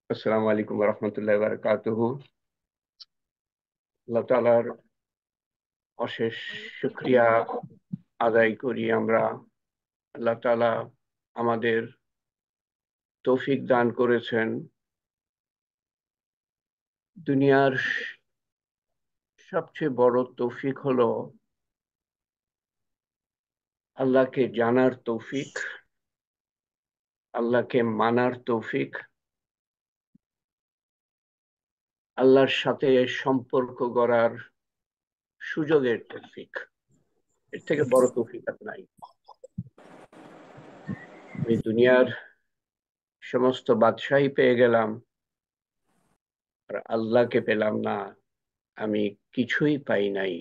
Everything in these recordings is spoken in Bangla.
আসসালামু আলাইকুম রহমতুল্লাহ বারকাতুহু। আল্লাহ তাআলার অশেষ শুকরিয়া আদায় করি আমরা। আল্লাহ তাআলা আমাদের তৌফিক দান করেছেন দুনিয়ার সবচেয়ে বড় তৌফিক হলো আল্লাহকে জানার তৌফিক, আল্লাহকে মানার তৌফিক, আল্লাহর সাথে সম্পর্ক গড়ার সুযোগের তৌফিক। এর থেকে বড় তৌফিক আর নাই। আমি দুনিয়ার সমস্ত বাদশাহী পেয়ে গেলাম, আর আল্লাহকে পেলাম না। আমি কিছুই পাই নাই।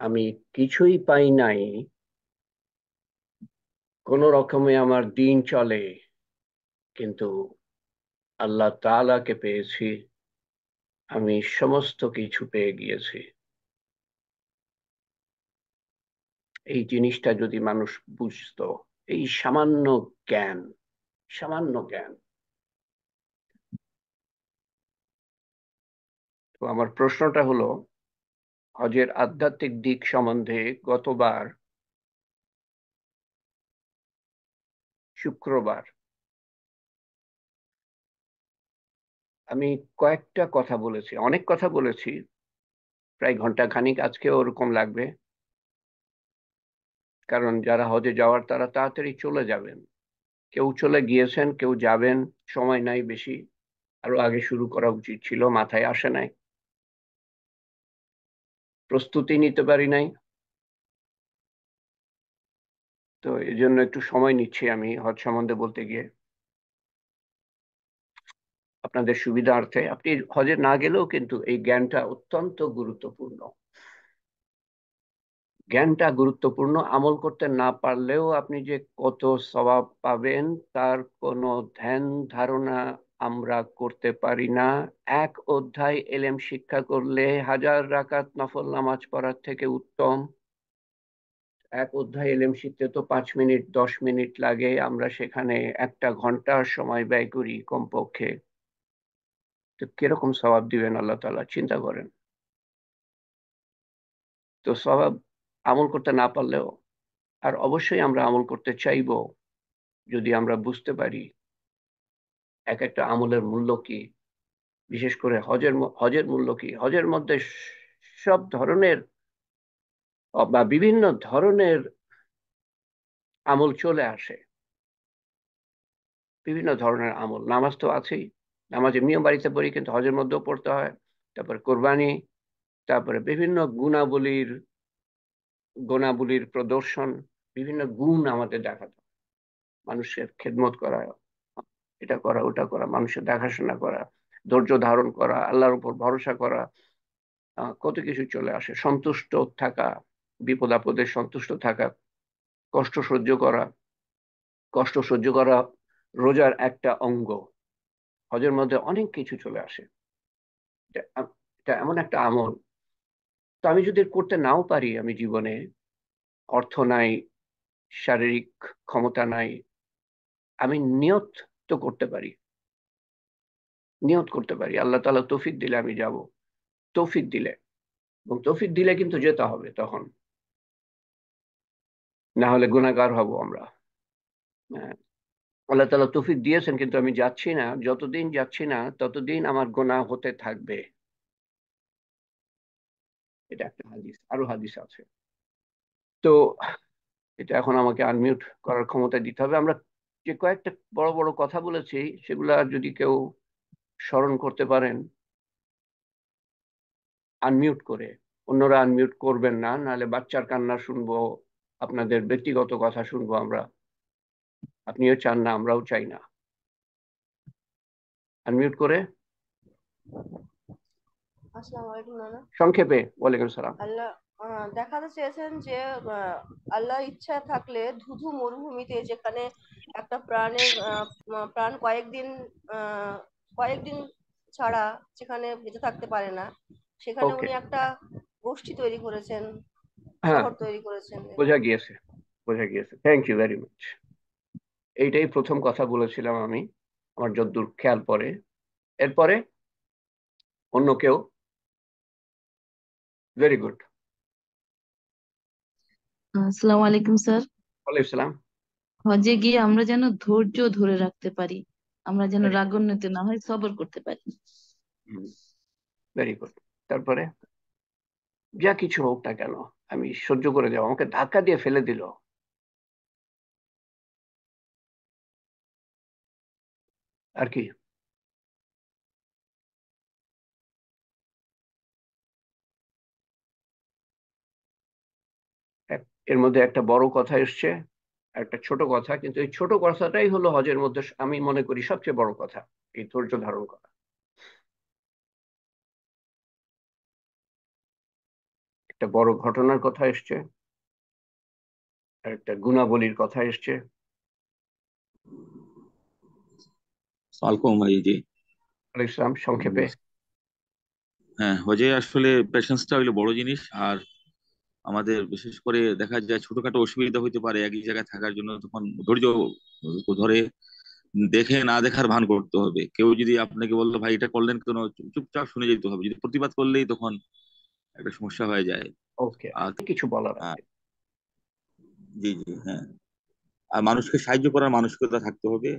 আমি কিছুই পাই নাই। কোন রকমে আমার দিন চলে, কিন্তু আল্লাহ তাআলাকে পেয়েছি। আমি সমস্ত কিছু পেয়ে গিয়েছি। এই জিনিসটা যদি মানুষ বুঝতো, এই সামান্য জ্ঞান, সামান্য জ্ঞান। তো আমার প্রশ্নটা হলো, হজের আধ্যাত্মিক দিক সম্বন্ধে গতবার শুক্রবার আমি কয়েকটা কথা বলেছি, অনেক কথা বলেছি, প্রায় ঘন্টা খানিক। আজকেও ওরকম লাগবে, কারণ যারা হজে যাওয়ার তারা তাড়াতাড়ি চলে যাবেন। কেউ চলে গিয়েছেন, কেউ যাবেন। সময় নাই বেশি, আরো আগে শুরু করা উচিত ছিল, মাথায় আসে নাই, প্রস্তুতি নিতে পারি নাই। তো এই জন্য একটু সময় নিচ্ছি আমি হজ সম্বন্ধে বলতে গিয়ে, আপনাদের সুবিধার্থে। আপনি হজে না গেলেও কিন্তু এই জ্ঞানটা অত্যন্ত গুরুত্বপূর্ণ। জ্ঞানটা গুরুত্বপূর্ণ। আমল করতে না পারলেও আপনি যে কত সওয়াব পাবেন তার কোনো ধ্যান ধারণা আমরা করতে পারি না। এক অধ্যায় এলেম শিক্ষা করলে 1000 রাকাত নফল নামাজ পড়ার থেকে উত্তম। এক অধ্যায় এলেম শিখতে তো 5 মিনিট 10 মিনিট লাগে, আমরা সেখানে 1 ঘন্টার সময় ব্যয় করি কমপক্ষে। তো কিরকম সওয়াব দিবেন আল্লাহ তাআলা, চিন্তা করেন। তো সওয়াব আমল করতে না পারলেও, আর অবশ্যই আমরা আমল করতে চাইবো যদি আমরা বুঝতে পারি এক একটা আমলের মূল্য কি। বিশেষ করে হজের মূল্য কি। হজের মধ্যে সব ধরনের বা বিভিন্ন ধরনের আমল চলে আসে। বিভিন্ন ধরনের আমল, নামাজ তো আছেই, নামাজ এমনিও বাড়িতে পড়ি, কিন্তু হজের মধ্যেও পড়তে হয়। তারপর কোরবানি, তারপরে বিভিন্ন গুণাবলীর প্রদর্শন, বিভিন্ন গুণ আমাদের দেখাতে হয়। মানুষের খেদমত করা, এটা করা ওটা করা, মানুষের দেখাশোনা করা, ধৈর্য ধারণ করা, আল্লাহর উপর ভরসা করা, কত কিছু চলে আসে। সন্তুষ্ট থাকা, বিপদ আপদে সন্তুষ্ট থাকা, কষ্ট সহ্য করা। কষ্ট সহ্য করা রোজার একটা অঙ্গ। হজের মধ্যে অনেক কিছু চলে আসে। এটা এটা এমন একটা আমল। তো আমি যদি করতে নাও পারি, আমি জীবনে অর্থ নাই, শারীরিক ক্ষমতা নাই, আমি নিয়ত তো করতে পারি। নিয়ত করতে পারি, আল্লাহ তাআলা তৌফিক দিলে আমি যাব। তৌফিক দিলে, এবং তৌফিক দিলে কিন্তু যেতে হবে তখন, না হলে গুনাহগার হব আমরা। হ্যাঁ, আল্লাহ তাআলা তৌফিক দিয়েছেন, কিন্তু আমি যাচ্ছি না। যতদিন যাচ্ছি না ততদিন আমার গুনাহ হতে থাকবে। এটা একটা হাদিস, আরো হাদিস আছে। তো এটা এখন আমাকে আনমিউট করার ক্ষমতা দিতে হবে। আমরা যে কয়েকটা বড় বড় কথা বলেছি, সেগুলা যদি কেউ স্মরণ করতে পারেন আনমিউট করে। অন্যরা আনমিউট করবেন না, নাহলে বাচ্চার কান্না শুনবো, আপনাদের ব্যক্তিগত কথা শুনবো আমরা। আপনিও চান না, আমরাও চাই না। আনমিউট করে আসসালামু আলাইকুম নানা। সংক্ষেপে। ওয়ালাইকুম সালাম। আল্লাহ দেখাতে চেয়েছেন যে আল্লাহর ইচ্ছা থাকলে ধুধু মরুভূমিতে, যেখানে একটা প্রাণ কয়েকদিন ছাড়া যেখানে বেঁচে থাকতে পারে না, সেখানে ওকে। উনি একটা গোষ্ঠী তৈরি করেছেন, হ্যাঁ, শহর তৈরি করেছেন। বোঝা গিয়েছে, বোঝা গিয়েছে। Thank you very much. এইটাই প্রথম কথা বলেছিলাম আমি। আমার যতদূর খেয়াল পড়ে। এরপরে অন্য কেউ? Very good. আসসালামু আলাইকুম স্যার। ওয়ালাইকুম সালাম। হজে গিয়ে আমরা যেন ধৈর্য ধরে রাখতে পারি, আমরা যেন রাগান্বিত না হয়, সবর করতে পারি। Very good. তারপরে যা কিছু হোক না কেন আমি সহ্য করে দেবো, আমাকে ধাক্কা দিয়ে ফেলে দিল, আর কি? এর মধ্যে একটা বড় কথা এসছে, একটা ছোট কথা, কিন্তু এই ছোট কথাটাই হলো হজের মধ্যে আমি মনে করি সবচেয়ে বড় কথা, এই ধৈর্য ধারণ করা। একটা বড় ঘটনার কথা এসছে, আর একটা গুণাবলীর কথা এসছে। সালকম ভাই, জি। ইসলাম সংক্ষেপে। হ্যাঁ, হজে আসলে পেশেন্সটা হইলো বড় জিনিস। আর আমাদের বিশেষ করে দেখা যায় ছোটখাটো অসুবিধা হইতে পারে একই জায়গায় থাকার জন্য, তখন ধৈর্য ধরে দেখে না দেখার ভান করতে হবে। কেউ যদি আপনাকে বললো ভাই এটা করলেন কেন, চুপচাপ শুনে যেতে হবে। যদি প্রতিবাদ করলেই তখন একটা সমস্যা হয়ে যায়। ওকে, আর কিছু বলার আহ, আছে? জি জি, হ্যাঁ। আর মানুষকে সাহায্য করার মানসিকতা থাকতে হবে।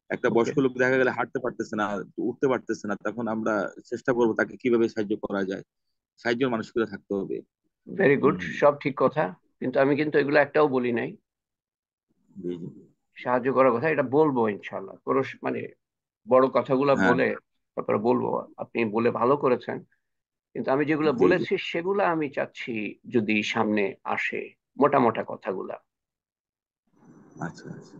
একটা ওকে, বয়স্ক লোক দেখা গেলে হাঁটতে পারতেছে না, উঠতে পারতেছে না, তখন আমরা চেষ্টা করবো তাকে কিভাবে সাহায্য করা যায়, সাহায্যের মানসিকতা থাকতে হবে। ভেরি গুড, হম। সব ঠিক কথা। কিন্তু আমি কিন্তু এগুলো একটাও বলি নাই জি জি। সাহায্য করার কথা, এটা বলবো ইনশাল্লাহ। কোনো মানে বড় কথাগুলো হ্যাঁ। বলে তারপরে বলবো। আপনি বলে ভালো করেছেন, কিন্তু আমি যেগুলো জি জি। বলেছি সেগুলো আমি চাচ্ছি যদি সামনে আসে, মোটা মোটা কথাগুলা। আচ্ছা আচ্ছা।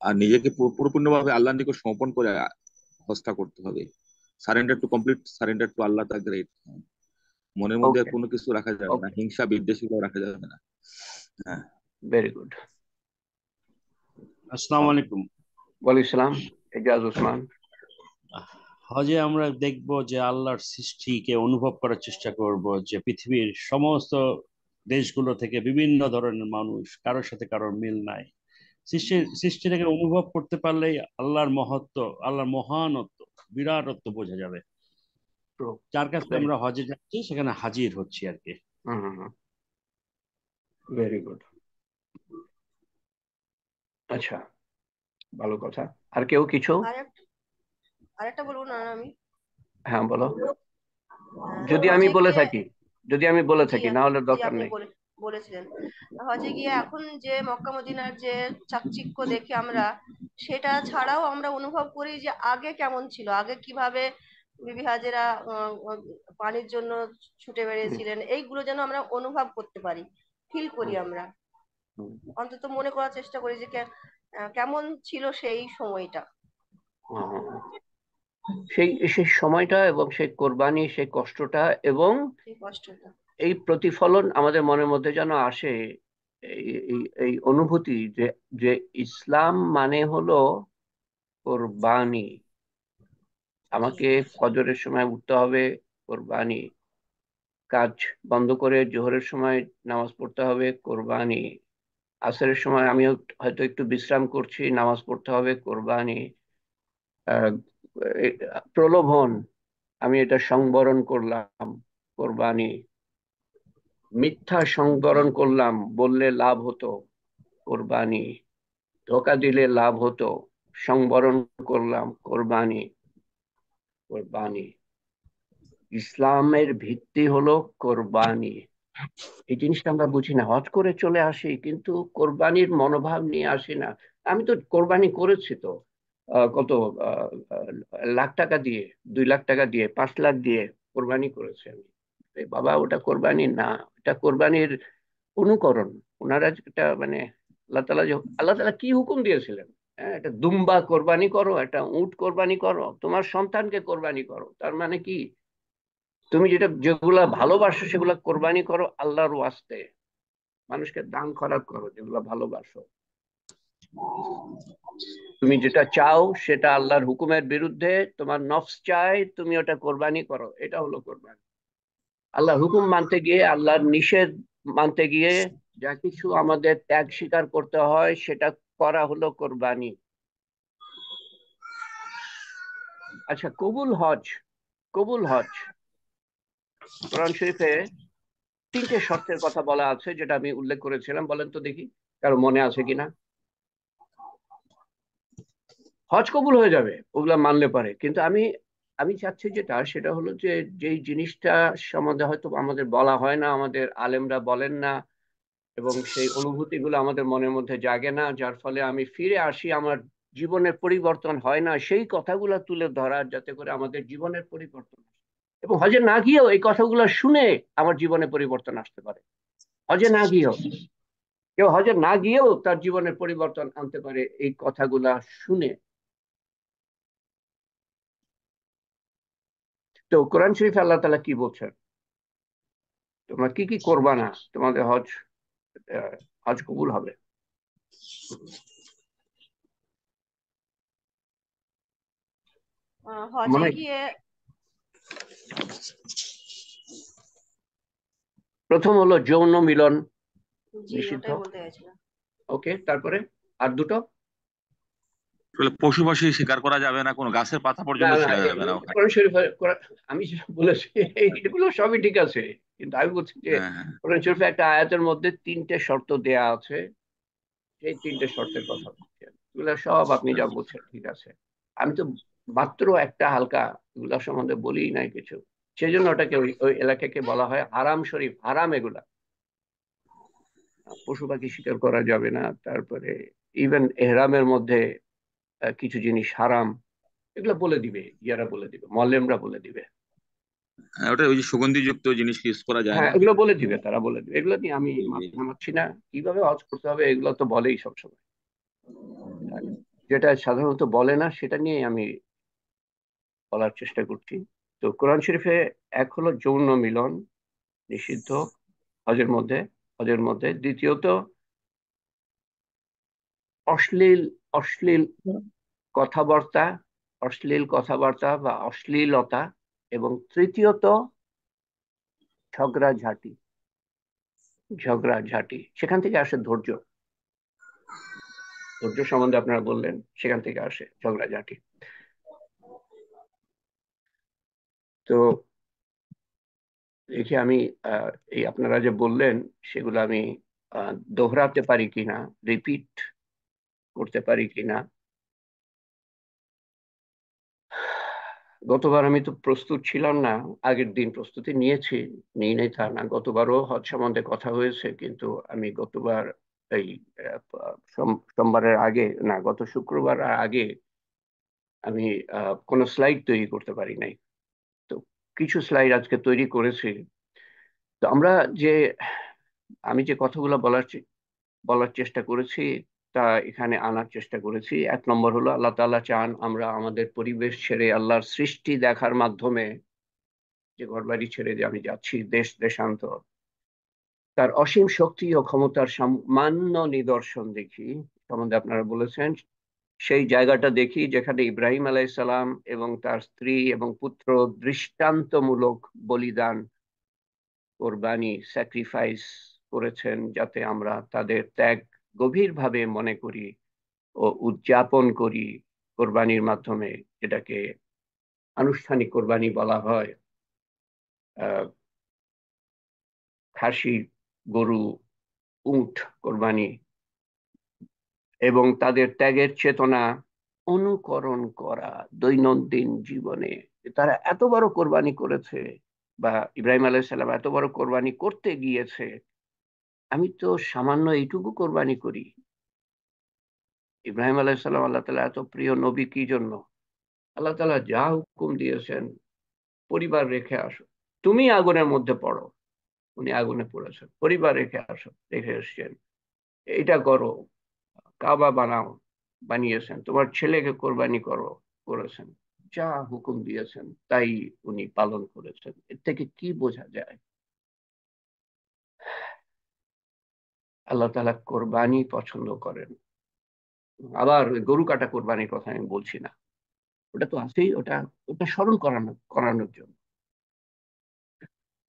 আর নিজেকে পুরোপূর্ণভাবে আল্লাহর নিকট সমর্পণ করে হজটা করতে হবে। Surrender to complete surrender to Allah the great. মনের মধ্যে ওকে, কোনো কিছু রাখা যাবে না, ওকে, হিংসা বিদ্বেষ এগুলো রাখা যাবে না। হ্যাঁ। Very good. আসসালামু আলাইকুম। ওয়ালাইকুম সালাম। এজাজ ওসমান। হজে আমরা দেখব যে আল্লাহর সৃষ্টিকে অনুভব করার চেষ্টা করব, যে পৃথিবীর সমস্ত দেশগুলো থেকে বিভিন্ন ধরনের মানুষ, কারোর সাথে কারোর মিল নাই। সৃষ্টিটাকে অনুভব করতে পারলেই আল্লাহর মহত্ব, আল্লাহর মহানত্ব, বিরাটত্ব বোঝা যাবে। যার কাছে আমরা হজে যাচ্ছি সেখানে হাজির হচ্ছি আর কি। Very good. আচ্ছা, ভালো কথা। আর কেউ কিছু? আরেকটা বলবো না আমি? হ্যাঁ, বলো। যদি আমি হজে বলে গিয়ে, থাকি, যদি আমি বলে জি থাকি, না হলে জি দরকার আপনি নেই। বলেছিলেন। হজে গিয়ে এখন যে মক্কা মদিনার যে চাকচিক্য দেখে আমরা, সেটা ছাড়াও আমরা অনুভব করি যে আগে কেমন ছিল, আগে কিভাবে বিবি হাজেরা পানির জন্য ছুটে হুম, বেরিয়েছিলেন, এইগুলো যেন আমরা অনুভব করতে পারি, ফিল করি হুম, আমরা, হুম, অন্তত মনে করার চেষ্টা করি যে কেমন ছিল সেই সময়টা, হুম। সেই সেই সময়টা এবং সেই কোরবানি, সেই কষ্টটা এবং সেই কষ্টটা। এই প্রতিফলন আমাদের মনের মধ্যে যেন আসে। এই এই এই অনুভূতি যে যে ইসলাম মানে হলো কোরবানি। আমাকে ফজরের সময় উঠতে হবে, কোরবানি। কাজ বন্ধ করে জোহরের সময় নামাজ পড়তে হবে, কোরবানি। আসরের সময় আমি হয়তো একটু বিশ্রাম করছি, নামাজ পড়তে হবে, কোরবানি। আহ, প্রলোভন, আমি এটা সংবরণ করলাম, কোরবানি। মিথ্যা সংবরণ করলাম, বললে লাভ হতো, কোরবানি। ধোকা দিলে লাভ হতো, সংবরণ করলাম, কোরবানি। কোরবানি, ইসলামের ভিত্তি হলো কোরবানি। এই জিনিসটা আমরা বুঝি না, হজ করে চলে আসি কিন্তু কোরবানির মনোভাব নিয়ে আসি না। আমি তো কোরবানি করেছি তো, কত, আহ, আহ, লাখ টাকা দিয়ে, 2 লাখ টাকা দিয়ে, 5 লাখ দিয়ে কোরবানি করেছি আমি। বাবা, ওটা কোরবানি না, ওটা কোরবানির অনুকরণ। ওনারা যেটা মানে আল্লাহ তাআলা কি হুকুম দিয়েছিলেন? হ্যাঁ, একটা দুম্বা কোরবানি করো, একটা উট কোরবানি করো, তোমার সন্তানকে কোরবানি করো, তার মানে কি? তুমি যেগুলা ভালোবাসো সেগুলা কোরবানি করো আল্লাহর ওয়াস্তে। মানুষকে দান খয়রাত করো যেগুলো ভালোবাসো। তুমি যেটা চাও সেটা আল্লাহর হুকুমের বিরুদ্ধে, তোমার নফস চায়, তুমি ওটা কোরবানি করো, এটা হলো কোরবানি। আল্লাহর হুকুম মানতে গিয়ে, আল্লাহর নিষেধ মানতে গিয়ে যা কিছু আমাদের ত্যাগ স্বীকার করতে হয় সেটা করা হলো কোরবানি। আচ্ছা, কবুল হজ, কবুল হজ কোরআন শরীফে 3টে শর্তের কথা বলা আছে, যেটা আমি উল্লেখ করেছিলাম। বলেন তো দেখি কারো মনে আছে কিনা। হজ কবুল হয়ে যাবে ওগুলা মানলে পারে, কিন্তু আমি আমি চাচ্ছি যেটা, সেটা হলো যে যেই জিনিসটা সম্বন্ধে হয়তো আমাদের বলা হয় না, আমাদের আলেমরা বলেন না, এবং সেই অনুভূতিগুলো আমাদের মনের মধ্যে জাগে না, যার ফলে আমি ফিরে আসি, আমার জীবনের পরিবর্তন হয় না, সেই কথাগুলো তুলে ধরা, যাতে করে আমাদের জীবনের পরিবর্তন আসে। এবং হজে না গিয়েও এই কথাগুলো শুনে আমার জীবনে পরিবর্তন আসতে পারে। হজে না গিয়েও, কেউ হজে না গিয়েও তার জীবনের পরিবর্তন আনতে পারে এই কথাগুলা শুনে। তো কোরআন শরীফে আল্লাহ তাআলা কি বলছেন, তোমরা কি কি করবা না, তোমাদের হজ হজ কবুল হবে। হজে মানে গিয়ে প্রথম হলো যৌন মিলন জি নিষিদ্ধ। ওটাই বলতে চাইছিলাম। ওকে, তারপরে আর দুটো। আসলে পশু পাখি শিকার করা যাবে না, কোনো গাছের পাতা না পর্যন্ত না, ছিঁড়া যাবে এগুলো না তো ওখানে। কোরআন শরীফে আমি যেটা বলেছি এগুলো সবই ঠিক আছে, কিন্তু আমি বলছি যে হ্যাঁ, হ্যাঁ। কোরআন শরীফে একটা আয়াতের মধ্যে 3টে শর্ত দেয়া আছে, সেই 3টে শর্তের কথা বলছি আমি। এগুলো সব আপনি যা বলছেন ঠিক আছে, আমি তো মাত্র একটা হালকা এগুলা সম্বন্ধে বলি নাই কিছু। সেই জন্য ওটাকে ওই ওই এলাকাকে বলা হয় হারাম শরীফ, হারাম এগুলা। পশু পাখি শিকার করা যাবে না, তারপরে ইভেন এহরামের মধ্যে কিছু জিনিস হারাম, এগুলো বলে দিবে, ইয়ারা বলে দিবে, মল্লেমরা বলে দিবে। হ্যাঁ, ওটা ওই যে সুগন্ধিযুক্ত জিনিস ইউজ করা যায় হ্যাঁ, না। এগুলো বলে দিবে, তারা বলে দিবে। এগুলো নিয়ে আমি জি, জি। মাথা ঘামাচ্ছি না, কিভাবে হজ করতে হবে এগুলো তো বলেই সবসময়। যেটা সাধারণত বলে না সেটা নিয়ে আমি বলার চেষ্টা করছি। তো কোরআন শরীফে এক হলো যৌন মিলন নিষিদ্ধ হজের মধ্যে, হজের মধ্যে। দ্বিতীয়ত অশ্লীল, অশ্লীল কথাবার্তা, অশ্লীল কথাবার্তা বা অশ্লীলতা। এবং তৃতীয়ত ঝগড়াঝাটি, ঝগড়াঝাটি সেখান থেকে আসে ধৈর্য, ধৈর্য সম্বন্ধে আপনারা বললেন, সেখান থেকে আসে ঝগড়াঝাটি। তো দেখি আমি আহ, এই আপনারা যে বললেন সেগুলো আমি দোহরাতে পারি কিনা, রিপিট করতে পারি কিনা। গতবার আমি তো প্রস্তুত ছিলাম না, আগের দিন প্রস্তুতি নিয়েছি, নিই নাই তা না, গতবারও হজ সম্বন্ধে কথা হয়েছে, কিন্তু আমি গতবার এই সোমবারের আগে না, গত শুক্রবার আগে আমি কোনো স্লাইড তৈরি করতে পারি নাই। তো কিছু স্লাইড আজকে তৈরি করেছি। তো আমরা যে, আমি যে কথাগুলো বলার চেষ্টা করেছি তা এখানে আনার চেষ্টা করেছি। 1 নম্বর হলো, আল্লাহ তাআলা চান আমরা আমাদের পরিবেশ ছেড়ে আল্লাহর সৃষ্টি দেখার মাধ্যমে, যে ঘরবাড়ি ছেড়ে যে আমি যাচ্ছি দেশ দেশান্তর, তার অসীম শক্তি ও ক্ষমতার সামান্য নিদর্শন দেখি, সম্বন্ধে আপনারা বলেছেন। সেই জায়গাটা দেখি যেখানে ইব্রাহিম আলাইসালাম এবং তার স্ত্রী এবং পুত্র দৃষ্টান্তমূলক বলিদান, কোরবানি, স্যাক্রিফাইস করেছেন, যাতে আমরা তাদের ত্যাগ গভীরভাবে মনে করি ও উদযাপন করি কোরবানির মাধ্যমে, যেটাকে আনুষ্ঠানিক কোরবানি বলা হয়। আহ খাসি, গরু, উট কোরবানি, এবং তাদের ত্যাগের চেতনা অনুকরণ করা দৈনন্দিন জীবনে। তারা এত বড় কোরবানি করেছে, বা ইব্রাহিম আলাইহিস সালাম এত বড় কোরবানি করতে গিয়েছে, আমি তো সামান্য এইটুকু কোরবানি করি। ইব্রাহিম আলাইহিস সালাম আল্লাহ তাআলা এত প্রিয় নবী কি জন্য? আল্লাহ তাআলা যা হুকুম দিয়েছেন, পরিবার রেখে আসো, তুমি আগুনের মধ্যে পড়ো, উনি আগুনে পড়েছেন, পরিবার রেখে আসো, রেখে এসছেন, এটা করো, কাবা বানাও, বানিয়েছেন, তোমার ছেলেকে কোরবানি করো, করেছেন। যা হুকুম দিয়েছেন তাই উনি পালন করেছেন। এর থেকে কি বোঝা যায়? আল্লাহ তাআলা কোরবানি পছন্দ করেন। আবার ওই গরু কাটা কোরবানির কথা আমি বলছি না, ওটা তো আছেই, ওটা ওটা স্মরণ করানোর জন্য।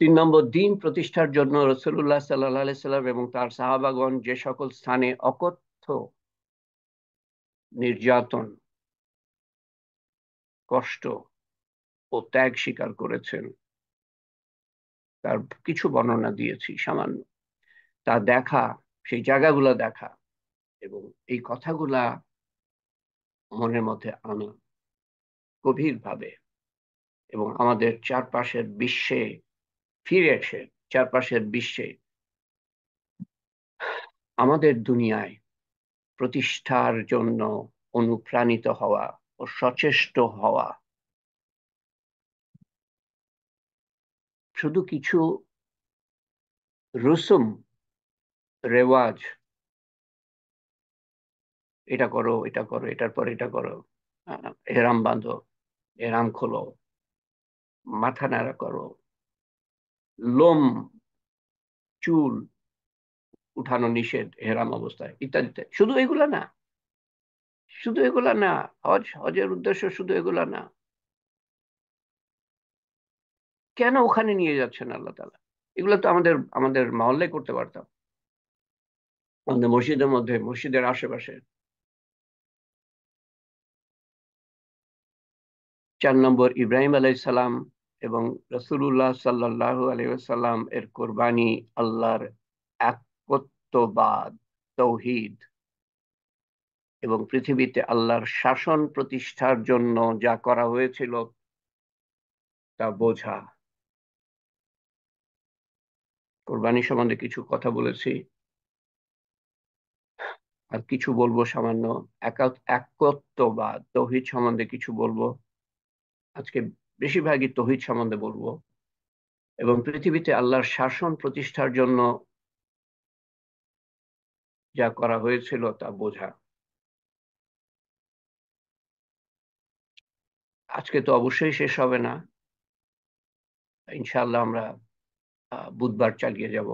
3 নম্বর, দিন প্রতিষ্ঠার জন্য রাসূলুল্লাহ সাল্লাল্লাহু আলাইহি সাল্লাম এবং তার সাহাবাগণ যে সকল স্থানে অকথ্য নির্যাতন, কষ্ট ও ত্যাগ স্বীকার করেছেন, তার কিছু বর্ণনা দিয়েছি সামান্য। তা দেখা, সেই জায়গাগুলো দেখা এবং এই কথাগুলা মনের মধ্যে আনা গভীরভাবে, এবং আমাদের চারপাশের বিশ্বে ফিরে এসে, চারপাশের বিশ্বে আমাদের দুনিয়ায় প্রতিষ্ঠার জন্য অনুপ্রাণিত হওয়া ও সচেষ্ট হওয়া। শুধু কিছু রসুম রেওয়াজ, এটা করো, এটা করো, এটার পর এটা করো, এহরাম বাঁধো, এহরাম খোলো, মাথা নাড়া করো, লোম চুল উঠানো নিষেধ এহরাম অবস্থায়, ইত্যাদি ইত্যাদি। শুধু এগুলা না, শুধু এগুলা না। হজের উদ্দেশ্য শুধু এগুলা না। কেন ওখানে নিয়ে যাচ্ছেন আল্লাহ তাআলা? এগুলো তো আমাদের আমাদের মহল্লে করতে পারতাম, আমাদের মসজিদের মধ্যে, মসজিদের আশেপাশে। 4 নম্বর, ইব্রাহিম আলাইহিস সালাম এবং রাসূলুল্লাহ সাল্লাল্লাহু আলাইহি ওয়াসাল্লাম এর কোরবানি আল্লাহর একত্ববাদ, তৌহিদ এবং পৃথিবীতে আল্লাহর শাসন প্রতিষ্ঠার জন্য যা করা হয়েছিল তা বোঝা। কোরবানি সম্বন্ধে কিছু কথা বলেছি, আর কিছু বলবো সামান্য। একত্ববাদ, তৌহিদ সম্বন্ধে কিছু বলবো আজকে। বেশিরভাগই তৌহিদ সম্বন্ধে বলবো, এবং পৃথিবীতে আল্লাহর শাসন প্রতিষ্ঠার জন্য যা করা হয়েছিল তা বোঝা। আজকে তো অবশ্যই শেষ হবে না, ইনশাআল্লাহ আমরা বুধবার চালিয়ে যাব।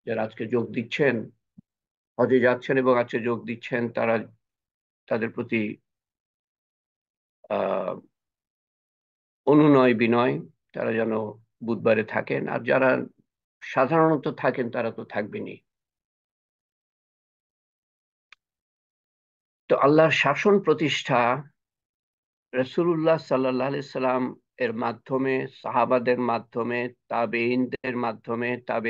যারা আজকে যোগ দিচ্ছেন, হজে যাচ্ছেন এবং আজকে যোগ দিচ্ছেন, তারা, তাদের প্রতি আহ অনুনয় বিনয়, তারা যেন বুধবারে থাকেন। আর যারা সাধারণত থাকেন তারা তো থাকবেনই। তো আল্লাহর শাসন প্রতিষ্ঠা রাসূলুল্লাহ সাল্লাল্লাহু আলাইহি সাল্লাম এর মাধ্যমে, সাহাবাদের মাধ্যমে, তাবেঈনদের মাধ্যমে,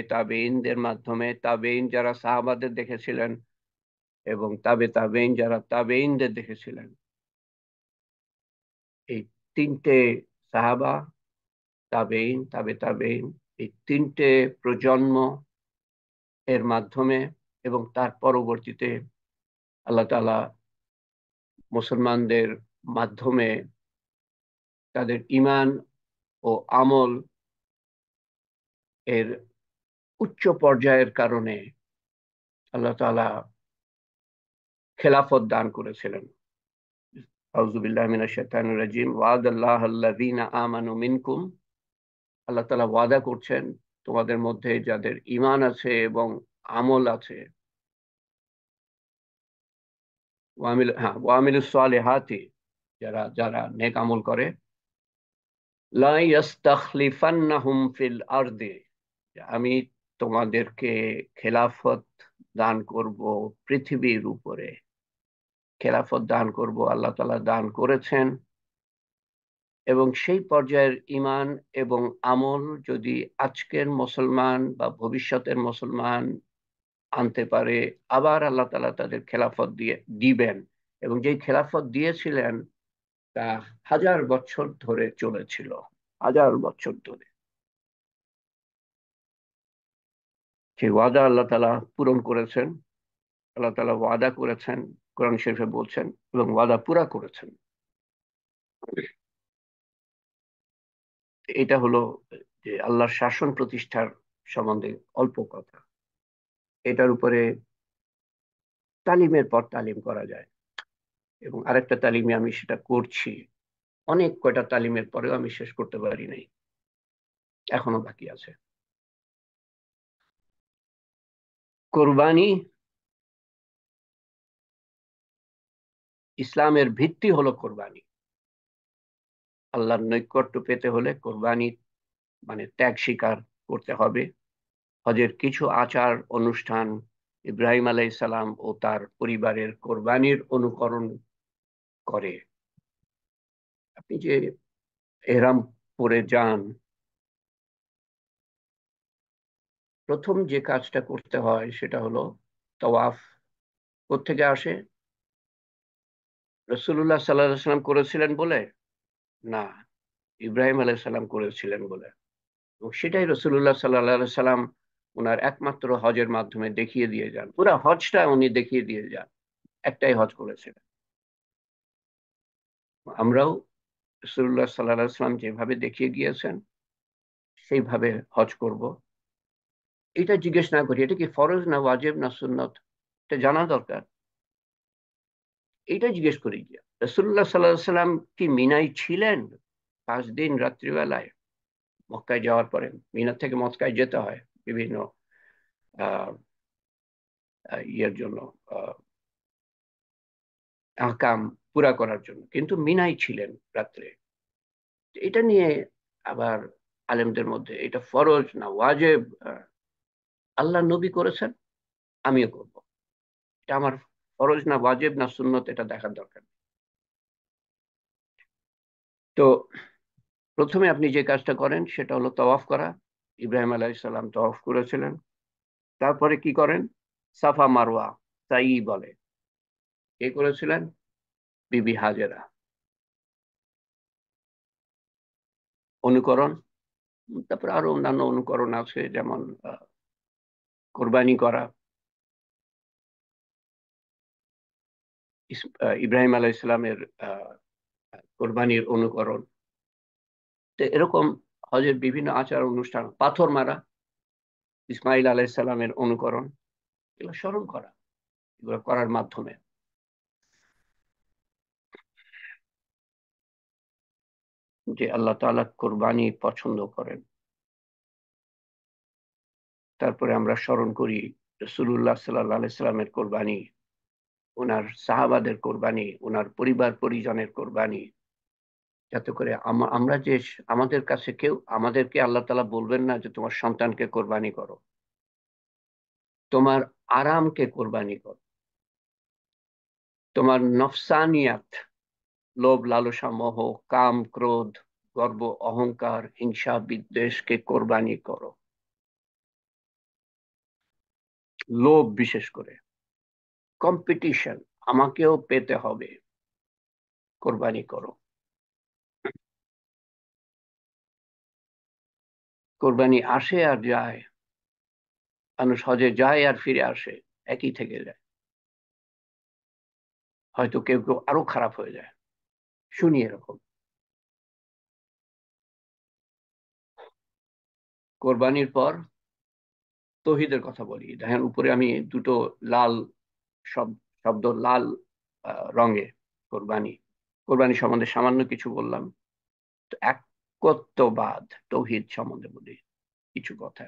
তাবেঈনদের মাধ্যমে, তাবেঈন যারা সাহাবাদের দেখেছিলেন এবং তাবেঈন যারা তাবেঈনদের দেখেছিলেন, এই তিনটে সাহাবা, তাবেঈন, তাবেঈন, এই তিনটে প্রজন্ম এর মাধ্যমে এবং তার পরবর্তীতে আল্লাহ তাআলা মুসলমানদের মাধ্যমে তাদের ঈমান ও আমল এর উচ্চ পর্যায়ের কারণে আল্লাহ তাআলা খেলাফত দান করেছিলেন। আউযু বিল্লাহি মিনাশ শাইতানির রাজিম। ওয়াদাল্লাহুল্লাযীনা আমানু মিনকুম, আল্লাহ তাআলা ওয়াদা করছেন তোমাদের মধ্যে যাদের ঈমান আছে এবং আমল আছে, ওয়ামিলুস সালিহাতি, যারা যারা নেক আমল করে, লা ইস্তাখলিফান্নাহুম ফিল আরদি, আমি তোমাদেরকে খেলাফত দান করব পৃথিবীর উপরে। খেলাফত দান করব, আল্লাহ তাআলা দান করেছেন। এবং সেই পর্যায়ের ঈমান এবং আমল যদি আজকের মুসলমান বা ভবিষ্যতের মুসলমান আনতে পারে, আবার আল্লাহ তাআলা তাদের খেলাফত দিবেন। এবং যেই খেলাফত দিয়েছিলেন তা 1000 বছর ধরে চলেছিল, 1000 বছর ধরে। সেই ওয়াদা আল্লাহ তাআলা পূরণ করেছেন। আল্লাহ তাআলা ওয়াদা করেছেন, কোরআন শরীফে বলছেন, এবং ওয়াদা পুরা করেছেন। এটা হলো যে আল্লাহর শাসন প্রতিষ্ঠার সম্বন্ধে অল্প কথা। এটার উপরে তালিমের পর তালিম করা যায়, এবং আরেকটা তালিমে আমি সেটা করছি। অনেক কয়টা তালিমের পরেও আমি শেষ করতে পারি নাই, এখনো বাকি আছে। কোরবানি, ইসলামের ভিত্তি হলো কোরবানি। আল্লাহর নৈকট্য পেতে হলে কোরবানি মানে ত্যাগ স্বীকার করতে হবে। হজের কিছু আচার অনুষ্ঠান ইব্রাহিম আলাইহিস সালাম ও তার পরিবারের কোরবানির অনুকরণ করে। আপনি যে এহরাম পরে যান, প্রথম যে কাজটা করতে হয় সেটা হলো তাওয়াফ। কোত্থেকে আসে? রাসূলুল্লাহ সাল্লাল্লাহু আলাইহি সাল্লাম করেছিলেন বলে না, ইব্রাহিম আলাইহিস সালাম করেছিলেন বলে। এবং সেটাই রাসূলুল্লাহ সাল্লাল্লাহু আলাইহি সাল্লাম ওনার একমাত্র হজের মাধ্যমে দেখিয়ে দিয়ে যান। পুরা হজটা উনি দেখিয়ে দিয়ে যান, একটাই হজ করেছিলেন। আমরাও রাসূলুল্লাহ সাল্লাল্লাহু আলাইহি সাল্লাম যেভাবে দেখিয়ে গিয়েছেন সেইভাবে হজ করব। এটা জিজ্ঞেস না করি এটা কি ফরজ না ওয়াজিব না সুন্নত, এটা জানা দরকার। এটা জিজ্ঞেস করি গিয়া রাসূলুল্লাহ সাল্লাল্লাহু আলাইহি সাল্লাম কি মিনায় ছিলেন 5 দিন রাত্রিবেলায়? মক্কায় যাওয়ার পরে মিনা থেকে মক্কায় যেতে হয় বিভিন্ন আহ ইয়ের জন্য, আহ আহকাম পুরা করার জন্য, কিন্তু মিনায় ছিলেন রাত্রে। এটা নিয়ে আবার আলেমদের মধ্যে এটা ফরজ না ওয়াজিব, আল্লাহ নবী করেছেন আমিও করব, এটা আমার ফরজ না ওয়াজিব না সুন্নত এটা দেখার দরকার নেই। তো প্রথমে আপনি যে কাজটা করেন সেটা হলো তওয়াফ করা। ইব্রাহিম আলাইহিস সালাম তওয়াফ করেছিলেন। তারপরে কি করেন? সাফা মারওয়া সাই বলে, কে করেছিলেন? বিবি হাজেরা। অনুকরণ, তারপরে আরো অন্যান্য অনুকরণ আছে, যেমন কোরবানি করা, ইব্রাহিম আলাইহিস সালামের কোরবানির অনুকরণ। তো এরকম হজের বিভিন্ন আচার অনুষ্ঠান, পাথর মারা, ইসমাইল আলাইহিস সালামের অনুকরণ, এগুলো স্মরণ করা, এগুলো করার মাধ্যমে যে আল্লাহ তাআলা কোরবানি পছন্দ করেন। তারপরে আমরা স্মরণ করি রাসূলুল্লাহ সাল্লাল্লাহু আলাইহি সাল্লামের কোরবানি, ওনার সাহাবাদের কোরবানি, ওনার পরিবার পরিজনের কোরবানি, যাতে করে আমরা যে আমাদের কাছে কেউ আমাদেরকে আল্লাহ তাআলা বলবেন না যে তোমার সন্তানকে কোরবানি করো, তোমার আরামকে কোরবানি করো, তোমার নফসানিয়াত, লোভ লালসা মোহ কাম ক্রোধ গর্ব অহংকার হিংসা বিদ্বেষকে কোরবানি করো। লোভ, বিশেষ করে কম্পিটিশন, আমাকেও পেতে হবে, কোরবানি করো। কোরবানি আসে আর যায়, মানুষ হজে যায় আর ফিরে আসে, একই থেকে যায়। হয়তো কেউ কেউ আরো খারাপ হয়ে যায়, শুনি এরকম। কোরবানির পর তৌহিদের কথা বলি। দেখেন উপরে আমি দুটো লাল শব্দ লাল রঙে কোরবানি, কোরবানি সম্বন্ধে সামান্য কিছু বললাম। তো একত্ববাদ তৌহিদ সম্বন্ধে বলি কিছু কথা।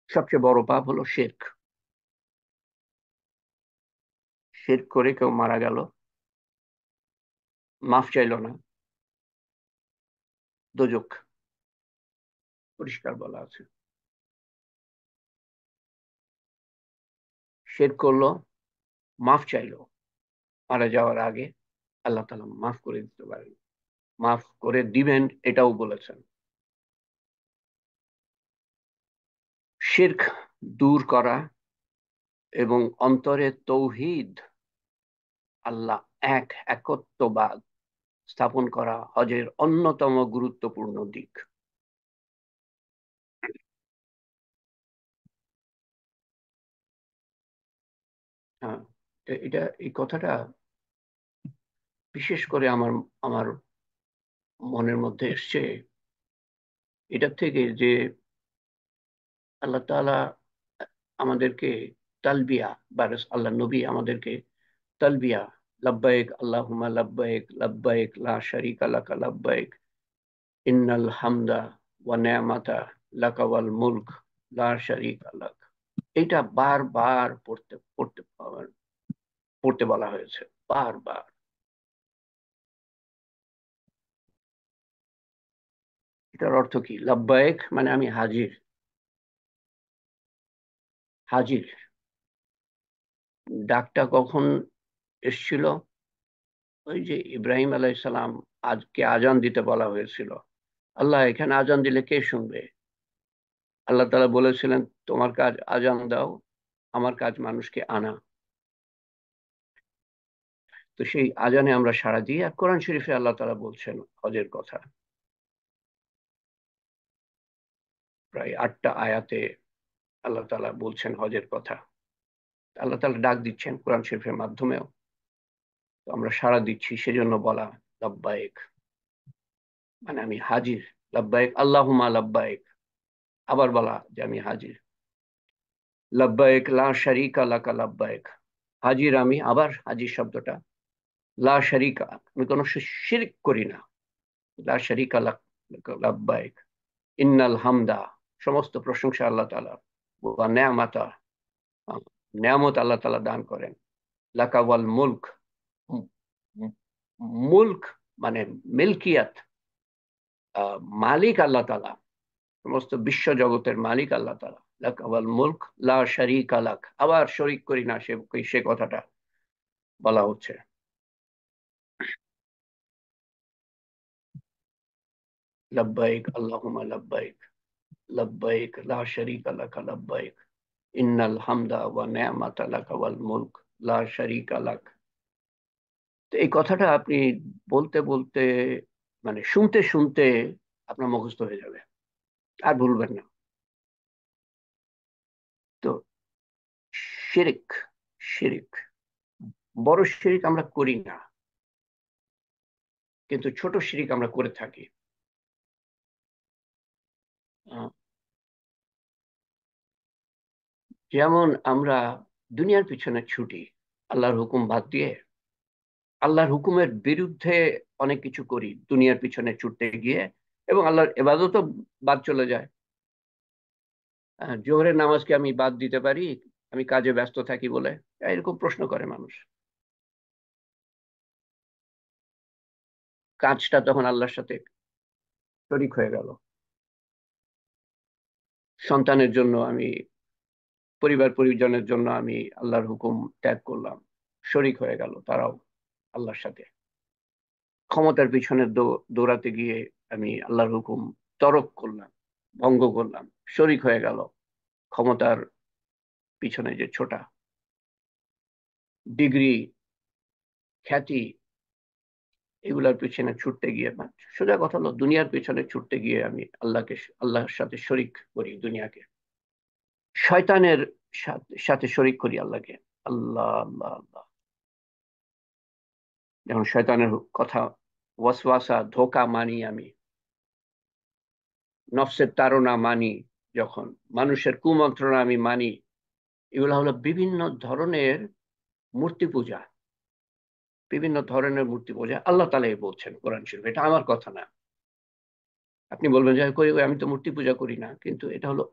সবচেয়ে বড় পাপ হলো শিরক। শিরক করে কেউ মারা গেল, মাফ চাইলো না, দোজখ, পরিষ্কার বলা আছে। শিরক করলো, মাফ চাইলো, মারা যাওয়ার আগে আল্লাহ তাআলা মাফ করে দিতে পারেন, মাফ করে দিবেন এটাও বলেছেন। শিরক দূর করা এবং অন্তরে তৌহিদ, আল্লাহ এক, একত্ববাদ স্থাপন করা হজের অন্যতম গুরুত্বপূর্ণ দিক। হ্যাঁ, এটা এই কথাটা বিশেষ করে আমার আমার মনের মধ্যে এসছে এটা থেকে যে আল্লাহ তাআলা আমাদেরকে তালবিয়া বা আল্লাহ নবী আমাদেরকে তালবিয়া, লাব্বাইক আল্লাহুম্মা লাব্বাইক লাব্বাইক লা শারীকা লাকা লাব্বাইক ইন্নাল হামদা ওয়া নি'মাতা লাকা ওয়াল মুলক লা শারীকা লাক, এটা বারবার পড়তে পড়তে পড়তে বলা হয়েছে, বারবার। এটার অর্থ কি? লাব্বায়েক মানে আমি হাজির। হাজির ডাকটা কখন এসছিল? ওই যে ইব্রাহিম আলাইসালাম আজকে আজান দিতে বলা হয়েছিল, আল্লাহ এখানে আজান দিলে কে শুনবে? আল্লাহ তাআলা বলেছিলেন তোমার কাজ আজান দাও, আমার কাজ মানুষকে আনা। তো সেই আজানে আমরা সাড়া দিই। আর কোরআন শরীফে আল্লাহ তাআলা বলছেন হজের কথা, প্রায় 8টা আয়াতে আল্লাহ তাআলা বলছেন হজের কথা। আল্লাহ তাআলা ডাক দিচ্ছেন কোরআন শরীফের মাধ্যমেও, তো আমরা সাড়া দিচ্ছি, সেজন্য বলা লাব্বায়েক মানে আমি হাজির। লাব্বায়েক আল্লাহুম্মা লাব্বায়েক, আবার বলা যে আমি হাজির। লাব্বায়েক লা শারীকা লাকা লাব্বায়েক, হাজির আমি, আবার হাজির শব্দটা। লা শারীকা, আমি কোনো শিরক করি না। লা শারীকা লাকা লাব্বায়েক, ইন্নাল হামদা, সমস্ত প্রশংসা আল্লাহ তাআলার, ওয়া নি'মাতা, নিয়ামত আল্লাহ তাআলা দান করেন। লাকা ওয়াল মুলক, মুলক মানে মিলকিয়াত, মালিক আল্লাহ তাআলা, সমস্ত বিশ্ব জগতের মালিক আল্লাহ তাআলা। লাকা ওয়াল মুলক লা শারীকা লাক, আবার শরীক করি না, সে কথাটা বলা হচ্ছে। লাব্বাইক আল্লাহুম্মা লাব্বাইক, লাব্বাইক লা শারীকা লাকা লাব্বাইক, ইন্নাল হামদা ওয়া নি'মাতা লাকা ওয়াল মুলক লা শারীকা লাক। তো এই কথাটা আপনি বলতে বলতে মানে শুনতে শুনতে আপনার মুখস্থ হয়ে যাবে, আর ভুলবেন না। তো শিরিক, শিরিক, বড় শিরিক আমরা করি না, কিন্তু ছোট শিরিক আমরা করে থাকি। আহ, যেমন আমরা দুনিয়ার পিছনে ছুটি আল্লাহর হুকুম বাদ দিয়ে, আল্লাহর হুকুমের বিরুদ্ধে অনেক কিছু করি দুনিয়ার পিছনে ছুটতে গিয়ে, এবং আল্লাহর ইবাদতও বাদ চলে যায়। জোহরের নামাজকে আমি বাদ দিতে পারি, আমি কাজে ব্যস্ত থাকি বলে? এরকম প্রশ্ন করে মানুষ। কাজটা তখন আল্লাহর সাথে শরিক হয়ে গেল। সন্তানের জন্য আমি, পরিবার পরিজনের জন্য আমি আল্লাহর হুকুম ত্যাগ করলাম, শরিক হয়ে গেল তারাও আল্লাহর সাথে। ক্ষমতার পিছনে দৌড়াতে গিয়ে আমি আল্লাহর হুকুম তরক করলাম, ভঙ্গ করলাম, শরিক হয়ে গেল ক্ষমতার পিছনে যে ছোটা। ডিগ্রি, খ্যাতি, এগুলার পিছনে ছুটতে গিয়ে না, সোজা কথা হলো দুনিয়ার পিছনে ছুটতে গিয়ে আমি আল্লাহর সাথে শরিক করি দুনিয়াকে, শয়তানের সাথে শরিক করি আল্লাহকে। আল্লাহ আল্লাহ আল্লাহ, যেমন শয়তানের কথা, ওয়াসওয়াসা, ধোঁকা মানি আমি, নফসের তাড়না মানি, যখন মানুষের কুমন্ত্রণা আমি মানি, এগুলো হলো বিভিন্ন ধরনের মূর্তি পূজা। বিভিন্ন ধরনের মূর্তি পূজা আল্লাহ তাআলাই বলছেন কোরআন শরীফ, এটা আমার কথা না। আপনি বলবেন যে কই আমি তো মূর্তি পূজা করি না, কিন্তু এটা হলো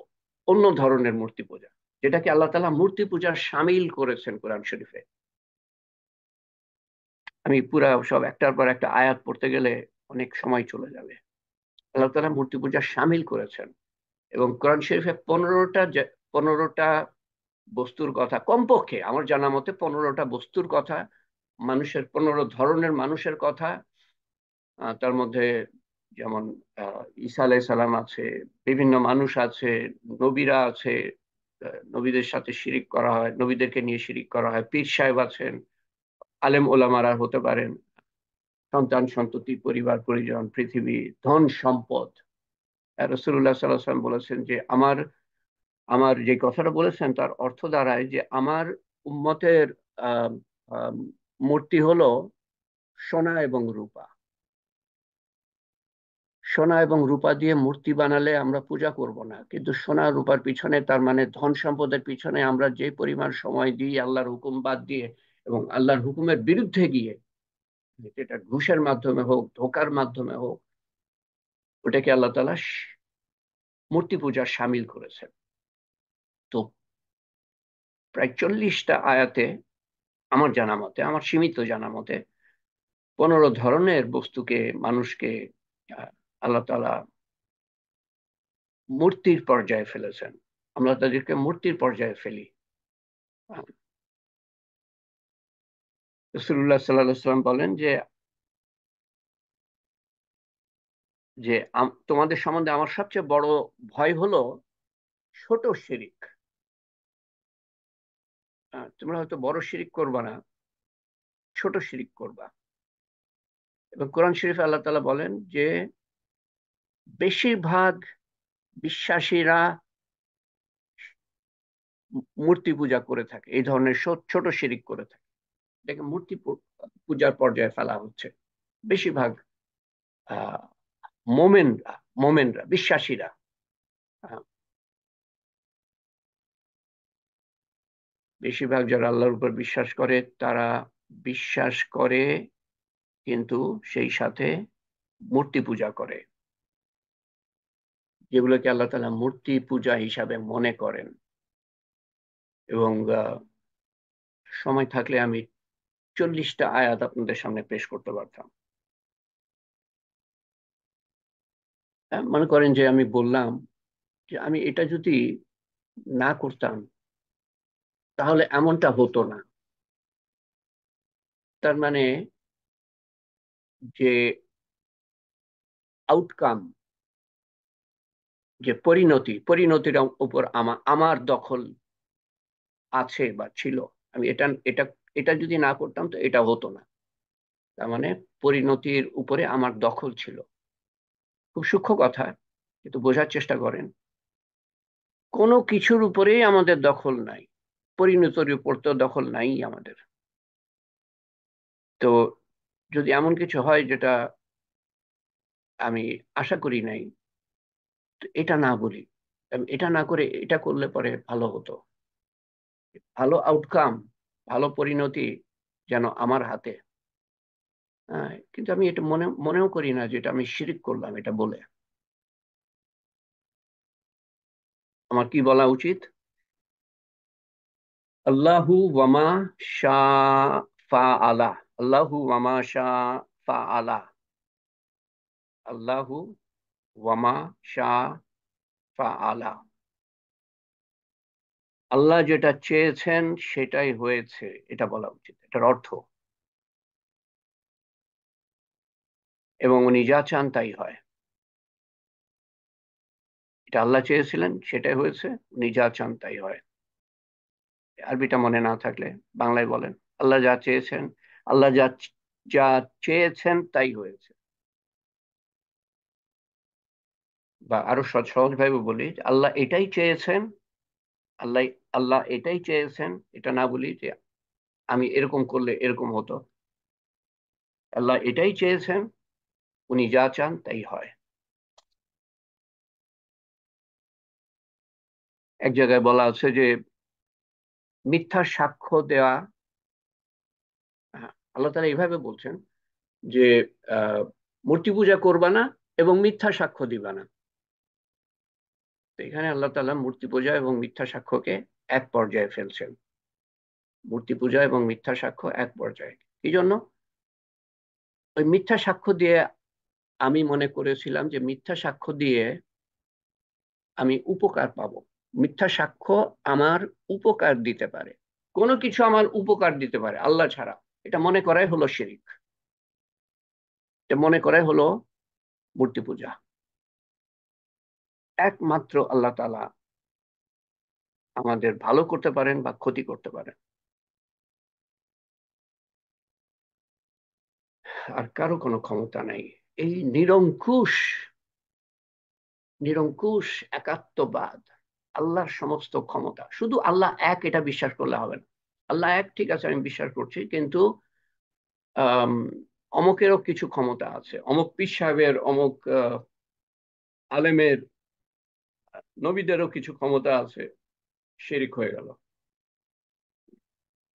অন্য ধরনের মূর্তি পূজা, যেটাকে আল্লাহ তাআলা মূর্তি পূজার শামিল করেছেন কোরআন শরীফে। আমি পুরা সব একটার পর একটা আয়াত পড়তে গেলে অনেক সময় চলে যাবে। আল্লাহ তাআলা মূর্তি পূজা শামিল করেছেন, এবং কোরআন শরীফে 15টা বস্তুর কথা, কমপক্ষে আমার জানা মতে 15টা বস্তুর কথা, মানুষের 15 ধরনের মানুষের কথা। তার মধ্যে যেমন ঈসা আলাইহিস সালাম আছে, বিভিন্ন মানুষ আছে, নবীরা আছে, নবীদের সাথে শিরিক করা হয়, নবীদেরকে নিয়ে শিরিক করা হয়, পীর সাহেব আছেন, আলেম ওলামারা হতে পারেন, সন্তান সন্ততি, পরিবার পরিজন, পৃথিবী, ধন সম্পদ। রাসূলুল্লাহ সাল্লাল্লাহু আলাইহি ওয়াসাল্লাম বলেছেন যে আমার আমার যে কথাটা বলেছেন তার অর্থ দাঁড়ায় যে আমার উম্মতের আহ আহ, মূর্তি হলো সোনা এবং রূপা। সোনা এবং রূপা দিয়ে মূর্তি বানালে আমরা পূজা করব না, কিন্তু সোনা রূপার পিছনে, তার মানে ধন সম্পদের পিছনে আমরা যে পরিমাণ সময় দিই আল্লাহর হুকুম বাদ দিয়ে এবং আল্লাহর হুকুমের বিরুদ্ধে গিয়ে, যেটা ঘুষের মাধ্যমে হোক, ধোকার মাধ্যমে হোক, ওটাকে আল্লাহ তাআলা মূর্তি পূজার শামিল করেছেন। তো প্রায় 40টা আয়াতে আমার জানা মতে, আমার সীমিত জানা মতে, 15 ধরনের বস্তুকে, মানুষকে আল্লাহ তাআলা মূর্তির পর্যায়ে ফেলেছেন, আমরা তাদেরকে মূর্তির পর্যায়ে ফেলি। রাসূলুল্লাহ সাল্লাল্লাহু আলাইহি ওয়াসাল্লাম বলেন যে যে তোমাদের সম্বন্ধে আমার সবচেয়ে বড় ভয় হলো ছোট শিরিক। তোমরা হয়তো বড় শিরিক করবা না, ছোট শিরিক করবা। এবং কোরআন শরীফে আল্লাহ তাআলা বলেন যে বেশিরভাগ বিশ্বাসীরা মূর্তি পূজা করে থাকে, এই ধরনের ছোট শিরিক করে থাকে, এটাকে মূর্তি পূজার পর্যায়ে ফেলা হচ্ছে। বেশিরভাগ আহ মোমেনরা মোমেনরা বিশ্বাসীরা আহ, বেশিরভাগ যারা আল্লাহর উপর বিশ্বাস করে তারা বিশ্বাস করে কিন্তু সেই সাথে মূর্তি পূজা করে, যেগুলোকে আল্লাহ তাআলা মূর্তি পূজা হিসাবে মনে করেন। এবং সময় থাকলে আমি 40টা আয়াত আপনাদের সামনে পেশ করতে পারতাম। মনে করেন যে আমি বললাম যে আমি এটা যদি না করতাম তাহলে এমনটা হতো না। তার মানে যে আউটকাম, যে পরিণতির উপর আমার দখল আছে বা ছিল। আমি এটা এটা এটা যদি না করতাম তো এটা হতো না। তার মানে পরিণতির উপরে আমার দখল ছিল। খুব সূক্ষ্ম কথা, কিন্তু বোঝার চেষ্টা করেন। কোনো কিছুর উপরেই আমাদের দখল নাই, পরিণতির উপর তো দখল নাই আমাদের। তো যদি এমন কিছু হয় যেটা আমি আশা করি নাই, তো এটা না বলি, এটা না করে এটা করলে পরে ভালো হতো, ভালো আউটকাম, ভালো পরিণতি যেন আমার হাতে। কিন্তু আমি এটা মনেও করি না যে এটা আমি শিরিক করলাম এটা বলে। আমার কি বলা উচিত? আল্লাহু ওয়ামা শা ফাআলা, আল্লাহু ওয়ামা শা ফাআলা, আল্লাহু ওয়ামা শা ফাআলা। আল্লাহ যেটা চেয়েছেন সেটাই হয়েছে, এটা বলা উচিত, এটার অর্থ। এবং উনি যা চান তাই হয়। এটা আল্লাহ চেয়েছিলেন, সেটাই হয়েছে, উনি যা চান তাই হয়। আরবিটা মনে না থাকলে বাংলায় বলেন, আল্লাহ যা চেয়েছেন, আল্লাহ যা যা চেয়েছেন তাই হয়েছে। বা আরো সহজ ভাবে বলি, আল্লাহ এটাই চেয়েছেন, আল্লাহ আল্লাহ এটাই চেয়েছেন, এটা না বলি যে আমি এরকম করলে এরকম হতো। আল্লাহ এটাই চেয়েছেন, উনি যা চান তাই হয়। এক জায়গায় বলা আছে যে মিথ্যা সাক্ষ্য দেওয়া, আল্লাহ তাআলা এইভাবে বলছেন যে আহ, মূর্তি পূজা করবা না এবং মিথ্যা সাক্ষ্য দিবা না। তো এখানে আল্লাহ তাআলা মূর্তি পূজা এবং মিথ্যা সাক্ষ্যকে এক পর্যায়ে ফেলছেন। মূর্তি পূজা এবং মিথ্যা সাক্ষ্য এক পর্যায়ে। এই জন্য ওই মিথ্যা সাক্ষ্য দিয়ে আমি মনে করেছিলাম যে মিথ্যা সাক্ষ্য দিয়ে আমি উপকার পাবো। মিথ্যা সাক্ষ্য আমার উপকার দিতে পারে, কোনো কিছু আমার উপকার দিতে পারে আল্লাহ ছাড়া, এটা মনে করাই হলো শিরিক, এটা মনে করাই হলো মূর্তি পূজা। একমাত্র আল্লাহ তাআলা আমাদের ভালো করতে পারেন বা ক্ষতি করতে পারেন, আর কারো কোনো ক্ষমতা নাই। এই নিরঙ্কুশ নিরঙ্কুশ একাত্মবাদ, আল্লাহর সমস্ত ক্ষমতা, শুধু আল্লাহ এক এটা বিশ্বাস করলে হবে না। আল্লাহ এক ঠিক আছে, আমি বিশ্বাস করছি, কিন্তু আম, অমুকেরও কিছু ক্ষমতা আছে, অমুক পীর সাহেবের, অমুক আলেমের, নবীদেরও কিছু ক্ষমতা আছে, শিরিক হয়ে গেল।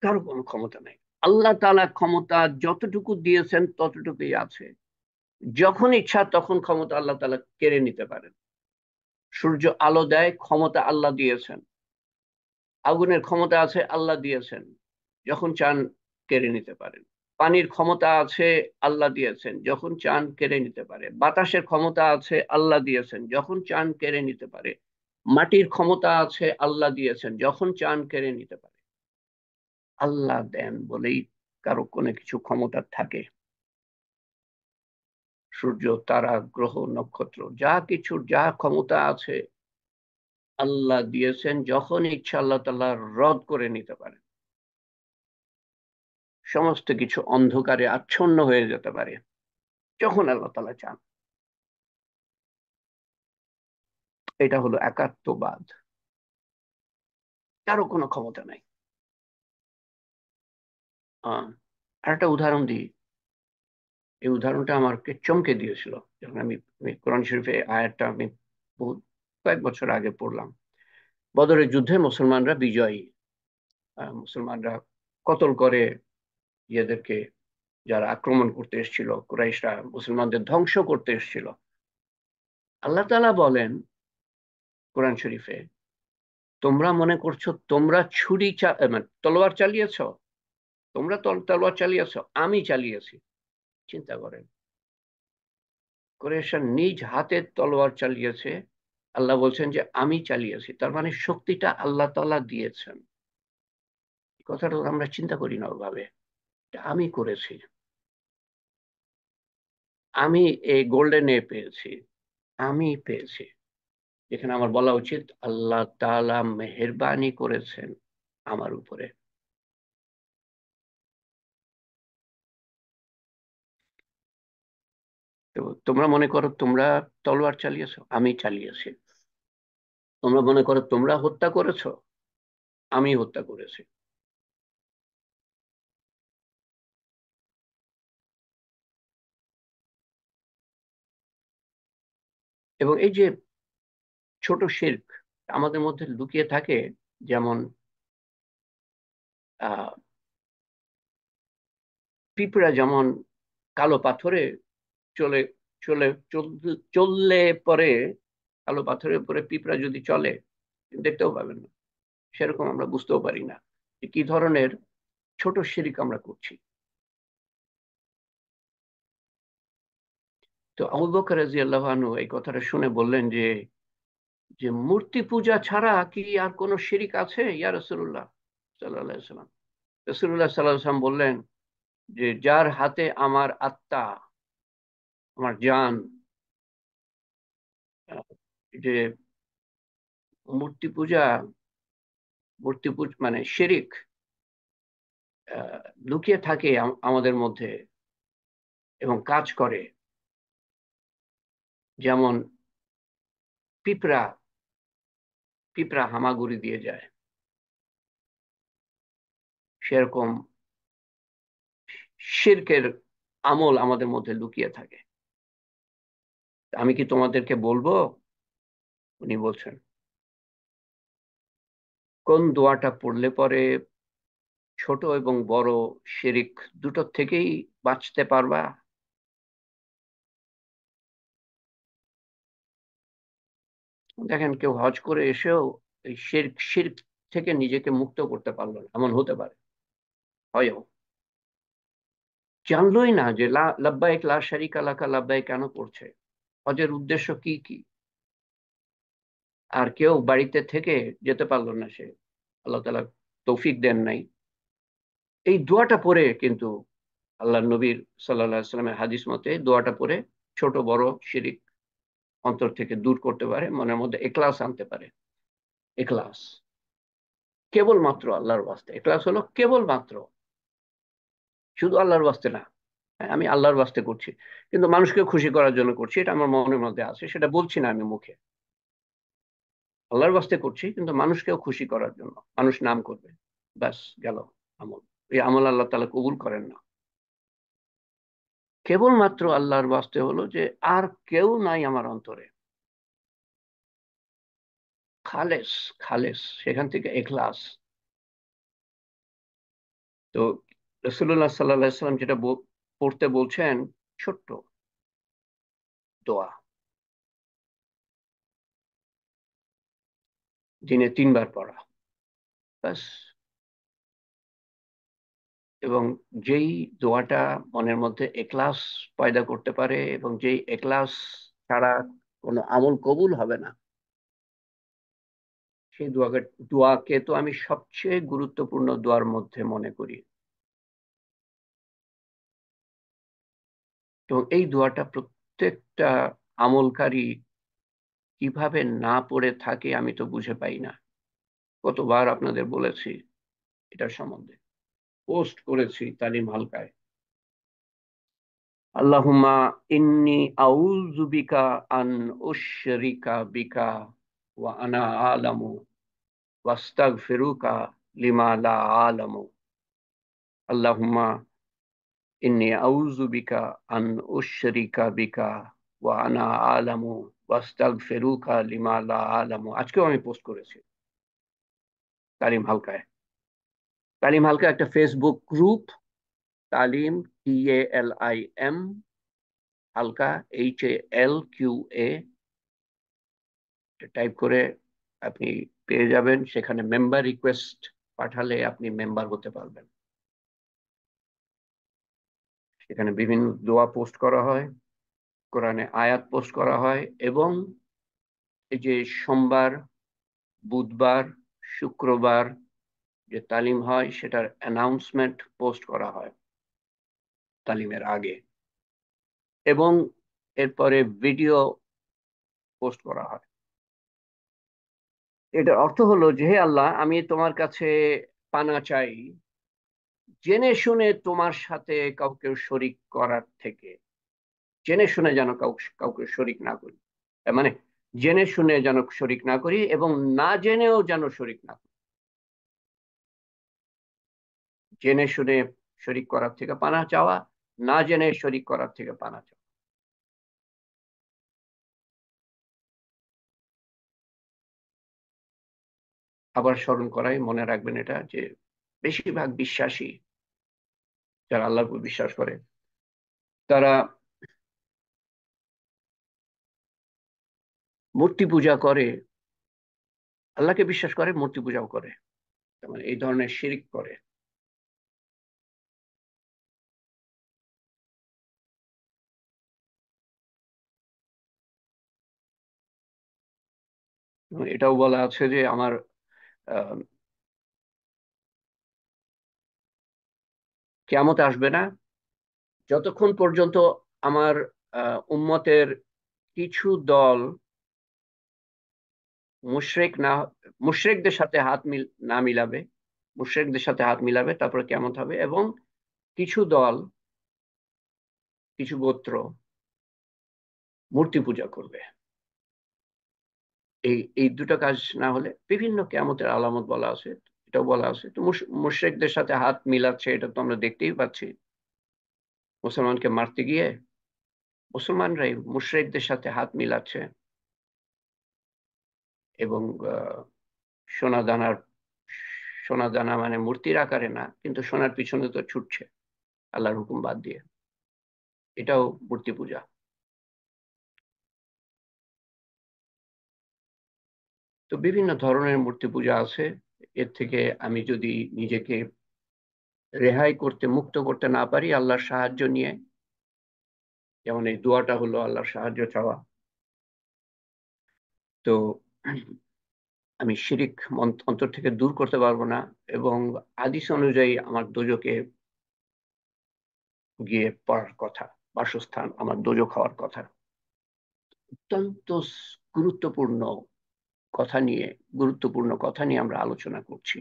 কারো কোনো ক্ষমতা নেই। আল্লাহ তাআলা ক্ষমতা যতটুকু দিয়েছেন ততটুকুই আছে। যখন ইচ্ছা তখন ক্ষমতা আল্লাহ তাআলা কেড়ে নিতে পারেন। সূর্য আলো দেয়, ক্ষমতা আল্লাহ দিয়েছেন। আগুনের ক্ষমতা আছে, আল্লাহ দিয়েছেন, যখন চান কেড়ে নিতে পারেন। পানির ক্ষমতা আছে, আল্লাহ দিয়েছেন, যখন চান কেড়ে নিতে পারে। বাতাসের ক্ষমতা আছে, আল্লাহ দিয়েছেন, যখন চান কেড়ে নিতে পারে। মাটির ক্ষমতা আছে, আল্লাহ দিয়েছেন, যখন চান কেড়ে নিতে পারে। আল্লাহ দেন বলেই কারো কোনো কিছু ক্ষমতা থাকে। সূর্য, তারা, গ্রহ, নক্ষত্র, যা কিছুর যা ক্ষমতা আছে আল্লাহ দিয়েছেন, যখন ইচ্ছা আল্লাহ তাআলা রদ করে নিতে পারে। সমস্ত কিছু অন্ধকারে আচ্ছন্ন হয়ে যেতে পারে যখন আল্লাহ তাআলা চান। এটা হলো একাত্মবাদ, কারো কোনো ক্ষমতা নাই। আরেকটা উদাহরণ দিই। এই উদাহরণটা আমাকে চমকে দিয়েছিল যখন আমি কোরআন শরীফে আয়াতটা আমি বহুত কয়েক বছর আগে পড়লাম। বদরের যুদ্ধে মুসলমানরা বিজয়ী। মুসলমানরা কতল করে ইয়েদেরকে, যারা আক্রমণ করতে এসেছিল, কুরাইশরা মুসলমানদের ধ্বংস করতে এসেছিল। আল্লাহ তাআলা বলেন কোরআন শরীফে, তোমরা মনে করছো তোমরা মানে তলোয়ার চালিয়েছ, তোমরা তলোয়ার চালিয়েছ, আমি চালিয়েছি। চিন্তা করেন, কুরাইশরা নিজ হাতে তলোয়ার চালিয়েছে, আল্লাহ বলছেন যে আমি চালিয়েছি। তার মানে শক্তিটা আল্লাহ তাআলা দিয়েছেন। এই কথাটা আমরা চিন্তা করি না ওভাবে। আমি করেছি, আমি এই গোল্ডেন এ পেয়েছি, আমি পেয়েছি। যেখানে আমার বলা উচিত আল্লাহ তাআলা মেহেরবানি করেছেন আমার উপরে। তো তোমরা মনে করো তোমরা তলোয়ার চালিয়েছো, আমি চালিয়েছি। তোমরা মনে করো তোমরা হত্যা করেছো, আমি হত্যা করেছি। এবং এই যে ছোট শিরক আমাদের মধ্যে লুকিয়ে থাকে, যেমন আহ পিঁপড়া যেমন কালো পাথরে চলে চলে চললে পরে, কালো পাথরের উপরে পিঁপড়া যদি চলে দেখতেও পাবেন না, সেরকম আমরা বুঝতেও পারি না যে কি ধরনের ছোট শিরক আমরা করছি। তো আবু বকর রাদিয়াল্লাহু আনহু এই কথাটা শুনে বললেন যে যে মূর্তি পূজা ছাড়া কি আর কোনো শিরিক আছে ইয়া রাসূলুল্লাহ সাল্লাল্লাহু আলাইহি ওয়াসাল্লাম? রাসূলুল্লাহ সাল্লাল্লাহু আলাইহি ওয়াসাল্লাম বললেন যে যার হাতে আমার আত্মা, আমার জান, যে মূর্তি পূজা, মূর্তি পূজা মানে শিরিক লুকিয়ে থাকে আমাদের মধ্যে এবং কাজ করে। যেমন পিঁপড়া পিঁপড়া হামাগুড়ি দিয়ে যায়, সেরকম শিরকের আমল আমাদের মধ্যে লুকিয়ে থাকে। আমি কি তোমাদেরকে বলবো? উনি বলছেন কোন দোয়াটা পড়লে পরে ছোট এবং বড় শিরিক দুটোর থেকেই বাঁচতে পারবা। দেখেন, কেউ হজ করে এসেও এই শিরক শিরক থেকে নিজেকে মুক্ত করতে পারলো না, এমন হতে পারে। হয়ও জানলোই না যে লাব্বাইক লা শারিকা লাকা লাব্বাইক কেন করছে, হজের উদ্দেশ্য কি কি। আর কেউ বাড়িতে থেকে যেতে পারলো না, সে আল্লাহ তাআলা তৌফিক দেন নাই। এই দোয়াটা পড়ে কিন্তু আল্লাহ নবীর সাল্লাল্লাহু আলাইহি সাল্লামের হাদিস মতে দোয়াটা পড়ে ছোট বড় শিরিক অন্তর থেকে দূর করতে পারে, মনের মধ্যে ইখলাস আনতে পারে। ইখলাস কেবলমাত্র আল্লাহর ওয়াস্তে। ইখলাস হলো কেবলমাত্র, শুধু আল্লাহর ওয়াস্তে না। হ্যাঁ, আমি আল্লাহর ওয়াস্তে করছি, কিন্তু মানুষকে খুশি করার জন্য করছি, এটা আমার মনের মধ্যে আছে, সেটা বলছি না আমি মুখে। আল্লাহর ওয়াস্তে করছি কিন্তু মানুষকেও খুশি করার জন্য, মানুষ নাম করবে, ব্যাস গেল আমল। এই আমল আল্লাহ তাআলা কবুল করেন না। কেবলমাত্র আল্লাহর ওয়াস্তে হলো যে আর কেউ নাই আমার অন্তরে, খালেস, খালেস, সেখান থেকে ইখলাস। তো রাসূলুল্লাহ সাল্লাল্লাহু আলাইহি সাল্লাম যেটা পড়তে বলছেন, ছোট্ট দোয়া, দিনে 3 বার পড়া, ব্যাস। এবং যেই দোয়াটা মনের মধ্যে এখলাস পয়দা করতে পারে, এবং যেই এখলাস ছাড়া কোনো আমল কবুল হবে না, সেই দোয়াকে তো আমি সবচেয়ে গুরুত্বপূর্ণ দোয়ার মধ্যে মনে করি। এবং এই দোয়াটা প্রত্যেকটা আমলকারী কিভাবে না পড়ে থাকে আমি তো বুঝে পাই না। কতবার আপনাদের বলেছি এটার সম্বন্ধে, পোস্ট করেছি তালিম হালকায়। আল্লাহুম্মা ইন্নি আউযু বিকা আন উশরিকা বিকা ওয়া আনা আলামু ওয়াস্তাগফিরুকা লিমা লা আলামু। আল্লাহুম্মা ইন্নি আউযু বিকা আন উশরিকা বিকা ওয়া আনা আলামু ওয়াস্তাগফিরুকা লিমা লা আলামু। আজকেও আমি পোস্ট করেছি তালিম হালকায়। তালিম হালকা একটা ফেসবুক গ্রুপ, তালিম TALIM হালকা HALQA, টাইপ করে আপনি পেয়ে যাবেন। সেখানে মেম্বার রিকোয়েস্ট পাঠালে আপনি মেম্বার হতে পারবেন। সেখানে বিভিন্ন দোয়া পোস্ট করা হয়, কোরআনে আয়াত পোস্ট করা হয়, এবং এই যে সোমবার, বুধবার, শুক্রবার যে তালিম হয় সেটার অ্যানাউন্সমেন্ট পোস্ট করা হয় তালিমের আগে, এবং এরপরে ভিডিও পোস্ট করা হয়। এটার অর্থ হলো যে, হে আল্লাহ, আমি তোমার কাছে পানা চাই জেনে শুনে তোমার সাথে কাউকে শরিক করার থেকে। জেনে শুনে যেন কাউকে শরিক না করি, মানে জেনে শুনে যেন শরিক না করি, এবং না জেনেও যেন শরিক না করি। জেনে শুনে শরিক করার থেকে পানা চাওয়া, না জেনে শরিক করার থেকে পানা চাওয়া। আবার স্মরণ করাই, মনে রাখবেন এটা, যে বেশিরভাগ বিশ্বাসী যারা আল্লাহর উপর বিশ্বাস করে, তারা মূর্তি পূজা করে, আল্লাহকে বিশ্বাস করে, মূর্তি পূজাও করে, মানে এই ধরনের শিরিক করে। এবং এটাও বলা আছে যে আমার আহ, কিয়ামত আসবে না যতক্ষণ পর্যন্ত আমার উম্মতের কিছু দল মুশরিক না, মুশরিকদের সাথে না মিলাবে, মুশরিকদের সাথে হাত মিলাবে, তারপরে কিয়ামত হবে। এবং কিছু দল, কিছু গোত্র মূর্তি পূজা করবে। এই এই দুটো কাজ না হলে বিভিন্ন কিয়ামতের আলামত বলা আছে, এটাও বলা আছে। তো মুশরিকদের সাথে হাত মিলাচ্ছে, এটা তো আমরা দেখতেই পাচ্ছি। মুসলমানকে মারতে গিয়ে মুসলমানরাই মুশরিকদের সাথে হাত মিলাচ্ছে, এবং সোনা দানার, সোনা দানা মানে মূর্তির আকারে না, কিন্তু সোনার পিছনে তো ছুটছে আল্লাহর হুকুম বাদ দিয়ে। এটাও মূর্তি পূজা। তো বিভিন্ন ধরনের মূর্তি পূজা আছে। এর থেকে আমি যদি নিজেকে রেহাই করতে, মুক্ত করতে না পারি আল্লাহর সাহায্য নিয়ে, যেমন এই দোয়াটা হলো আল্লাহর সাহায্য চাওয়া, তো আমি শিরিক অন্তর থেকে দূর করতে পারবো না, এবং হাদিস অনুযায়ী আমার দোজকে গিয়ে পড়ার কথা, বাসস্থান আমার দোজক হওয়ার কথা। অত্যন্ত গুরুত্বপূর্ণ কথা নিয়ে, গুরুত্বপূর্ণ কথা নিয়ে আমরা আলোচনা করছি।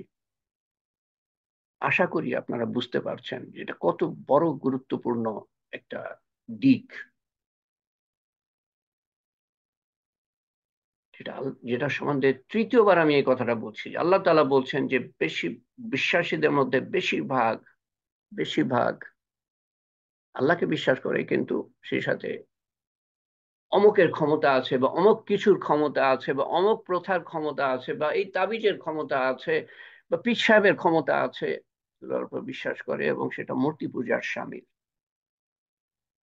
আশা করি আপনারা বুঝতে পারছেন যে এটা কত বড় গুরুত্বপূর্ণ একটা দিক, যেটা যেটা সম্বন্ধে তৃতীয়বার আমি এই কথাটা বলছি। আল্লাহ তাআলা বলছেন যে বেশি বিশ্বাসীদের মধ্যে বেশিরভাগ বেশিরভাগ আল্লাহকে বিশ্বাস করে, কিন্তু সেই সাথে অমুকের ক্ষমতা আছে, বা অমুক কিছুর ক্ষমতা আছে, বা অমুক প্রথার ক্ষমতা আছে, বা এই তাবিজের ক্ষমতা আছে, বা পীর সাহেবের ক্ষমতা আছে, এগুলোর উপর বিশ্বাস করে, এবং সেটা মূর্তি পূজার শামিল।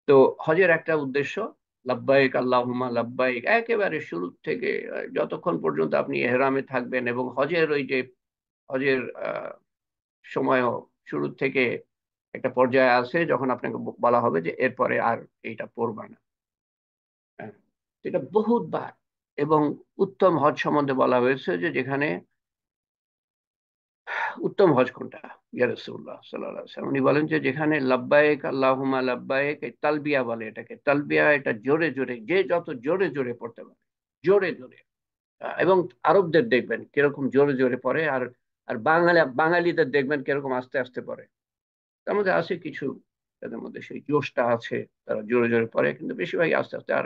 তো হজের একটা উদ্দেশ্য লাব্বাইক আল্লাহুম্মা লাব্বাইক, একেবারে শুরু থেকে যতক্ষণ পর্যন্ত আপনি এহরামে থাকবেন, এবং হজের ওই যে হজের সময়ও শুরু থেকে একটা পর্যায়ে আছে যখন আপনাকে বলা হবে যে এরপরে আর এইটা পড়বা না। হ্যাঁ, এটা বহুতবার। এবং উত্তম হজ সম্বন্ধে বলা হয়েছে যে যেখানে উত্তম হজ কোনটা, ইয়া রাসূলুল্লাহ সাল্লাল্লাহু আলাইহি ওয়াসাল্লাম উনি বলেন যে যেখানে লাব্বাইক আল্লাহুম্মা লাব্বাইক, এই তালবিয়া বলে এটাকে, তালবিয়া, এটা জোরে জোরে, যে যত জোরে জোরে পড়তে পারে, জোরে জোরে। এবং আরবদের দেখবেন কিরকম জোরে জোরে পড়ে, আর আর বাঙালিদের দেখবেন কিরকম আস্তে আস্তে পড়ে। তার মধ্যে আছে কিছু, তাদের মধ্যে সেই জোশটা আছে, তারা জোরে জোরে পড়ে, কিন্তু বেশিরভাগই আস্তে আস্তে। আর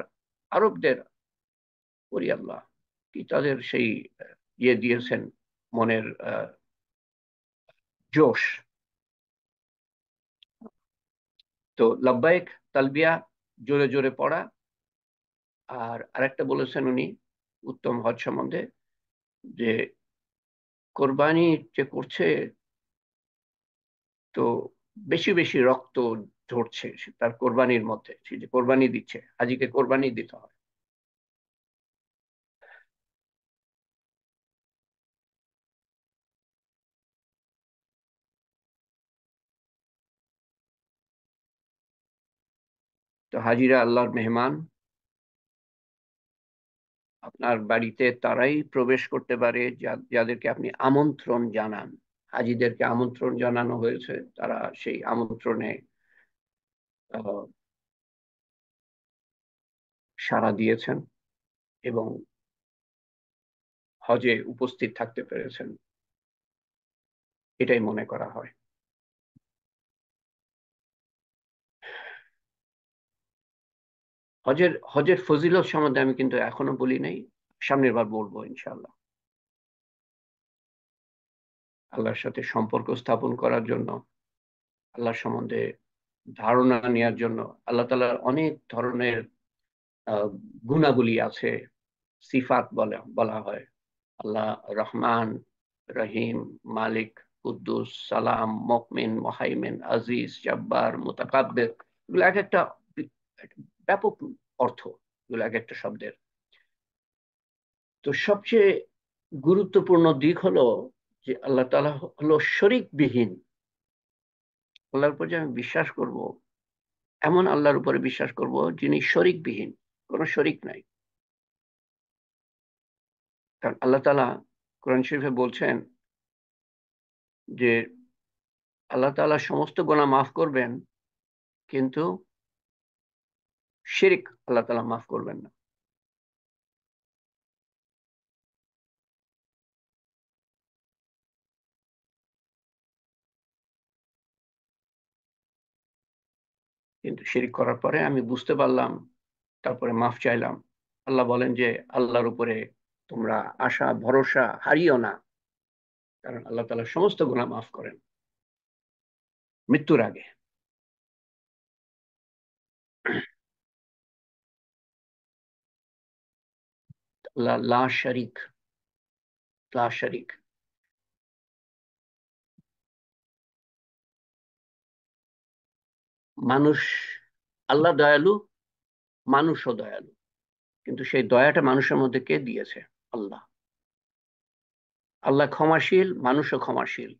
আরবদের ওরি আল্লাহ, কি তাদের সেই ইয়ে দিয়েছেন, মনের জোশ। তো লাব্বাইক, তালবিয়া, জোরে জোরে পড়া। আর আরেকটা বলেছেন উনি উত্তম হজ সম্বন্ধে, যে কোরবানি যে করছে, তো বেশি বেশি রক্ত ঝরছে তার কোরবানির মধ্যে, সে যে কোরবানি দিচ্ছে, হাজিকে কোরবানি দিতে হয়। তো হাজিরা আল্লাহর মেহমান, আপনার বাড়িতে তারাই প্রবেশ করতে পারে যাদেরকে আপনি আমন্ত্রণ জানান। হাজিদেরকে আমন্ত্রণ জানানো হয়েছে, তারা সেই আমন্ত্রণে আহ, সাড়া দিয়েছেন এবং হজে উপস্থিত থাকতে পেরেছেন, এটাই মনে করা হয়। হজের হজের ফজিলত সম্বন্ধে আমি কিন্তু এখনো বলি নাই, সামনের বার বলবো ইনশাআল্লাহ। আল্লাহর সাথে সম্পর্ক স্থাপন করার জন্য, আল্লাহর সম্বন্ধে ধারণা নেওয়ার জন্য। আল্লাহ তাআলার অনেক ধরনের আহ, গুণাবলী আছে, সিফাত বলা হয়। আল্লাহ রহমান, রহিম, মালিক, কুদ্দুস, সালাম, মুমিন, মুহাইমিন, আজিজ, জব্বার, মুতাকাব্বির, এগুলো এক একটা ব্যাপক অর্থ, এগুলো এক একটা শব্দের। তো সবচেয়ে গুরুত্বপূর্ণ দিক হলো যে আল্লাহ তাআলা হলো শরিকবিহীন। আল্লাহর উপর যে আমি বিশ্বাস করব, এমন আল্লাহর উপরে বিশ্বাস করব যিনি শরিকবিহীন, কোনো শরিক নাই। কারণ আল্লাহ তাআলা কোরআন শরীফে বলছেন যে আল্লাহ তাআলা সমস্ত গুনাহ মাফ করবেন, কিন্তু শিরক আল্লাহ তাআলা মাফ করবেন না। কিন্তু শিরক করার পরে আমি বুঝতে পারলাম, তারপরে মাফ চাইলাম। আল্লাহ বলেন যে আল্লাহর উপরে তোমরা আশা ভরসা হারিও না, কারণ আল্লাহ তাআলা সমস্ত গুনাহ মাফ করেন মৃত্যুর আগে। আল্লাহ লা শরিক, লা শরিক। মানুষ, আল্লাহ দয়ালু, মানুষও দয়ালু, কিন্তু সেই দয়াটা মানুষের মধ্যে কে দিয়েছে? আল্লাহ। আল্লাহ ক্ষমাশীল, মানুষও ক্ষমাশীল,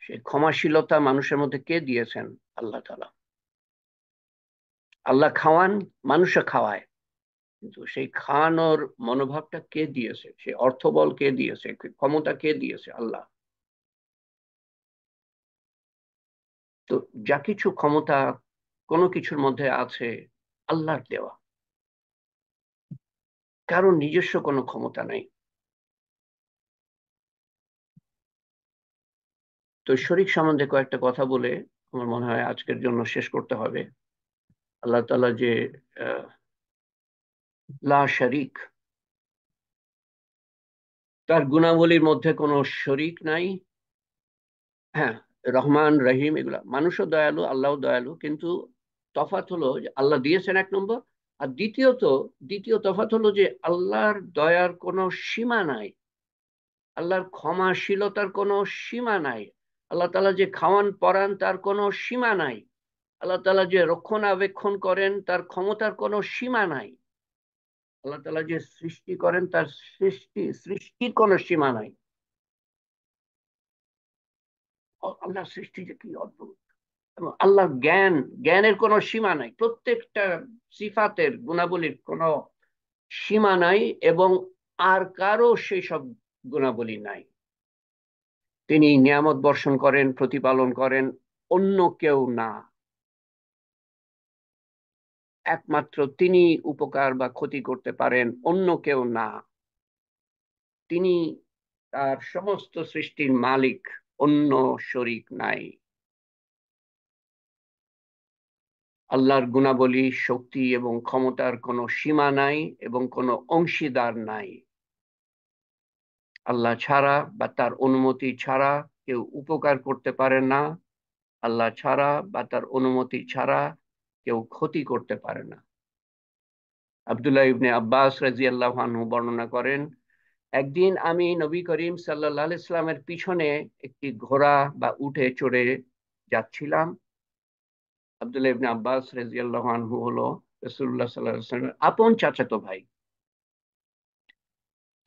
সেই ক্ষমাশীলতা মানুষের মধ্যে কে দিয়েছেন? আল্লাহ তাআলা। আল্লাহ খাওয়ান, মানুষও খাওয়ায়, কিন্তু সেই খাওয়ানোর মনোভাবটা কে দিয়েছে? সেই অর্থবল কে দিয়েছে? ক্ষমতা কে দিয়েছে? আল্লাহ। তো যা কিছু ক্ষমতা কোনো কিছুর মধ্যে আছে, আল্লাহর দেওয়া, কারণ নিজস্ব কোনো ক্ষমতা নাই। তো শরীক সম্বন্ধে কয়েকটা কথা বলে আমার মনে হয় আজকের জন্য শেষ করতে হবে। আল্লাহ তাআলা যে আহ, লা শরিক, তার গুণাবলীর মধ্যে কোনো শরিক নাই। হ্যাঁ, রহমান, রহিম, এগুলা, মানুষও দয়ালু, আল্লাহও দয়ালু, কিন্তু তফাৎ হলো যে আল্লাহ দিয়েছেন এক নম্বর, আর দ্বিতীয় তফাৎ হলো যে আল্লাহর দয়ার কোনো সীমা নাই, আল্লাহর ক্ষমাশীলতার কোনো সীমা নাই, আল্লাহ তাআলা যে খাওয়ান পরান তার কোনো সীমা নাই, আল্লাহ তাআলা যে রক্ষণাবেক্ষণ করেন তার ক্ষমতার কোনো সীমা নাই, আল্লাহ তাআলা যে সৃষ্টি করেন তার সৃষ্টির কোনো সীমা নাই। আল্লাহর সৃষ্টি যে কি অদ্ভুত! এবং আল্লাহর জ্ঞানের কোনো সীমা নাই, প্রত্যেকটা সিফাতের গুণাবলীর কোনো সীমা নাই, এবং আর কারো সেই সব গুণাবলী নাই। তিনি নিয়ামত বর্ষণ করেন, প্রতিপালন করেন, অন্য কেউ না। একমাত্র তিনি উপকার বা ক্ষতি করতে পারেন, অন্য কেউ না। তিনি তার সমস্ত সৃষ্টির মালিক, অন্য শরীক নাই। আল্লাহর গুণাবলী, শক্তি এবং ক্ষমতার কোনো সীমা নাই এবং কোনো অংশীদার নাই। আল্লাহ ছাড়া বা তার অনুমতি ছাড়া কেউ উপকার করতে পারে না। আল্লাহ ছাড়া বা তার অনুমতি ছাড়া কেউ ক্ষতি করতে পারে না। আব্দুল্লাহ ইবনে আব্বাস রাদিয়াল্লাহু আনহু বর্ণনা করেন, একদিন আমি নবী করিম সাল্লাল্লাহু আলাইহি সাল্লামের পিছনে একটি ঘোড়া বা উটে চড়ে যাচ্ছিলাম। আব্দুল্লাহ ইবনে আব্বাস রাদিয়াল্লাহু আনহু হলো রাসূলুল্লাহ সাল্লাল্লাহু আলাইহি ওয়াসাল্লামের আপন চাচাতো ভাই।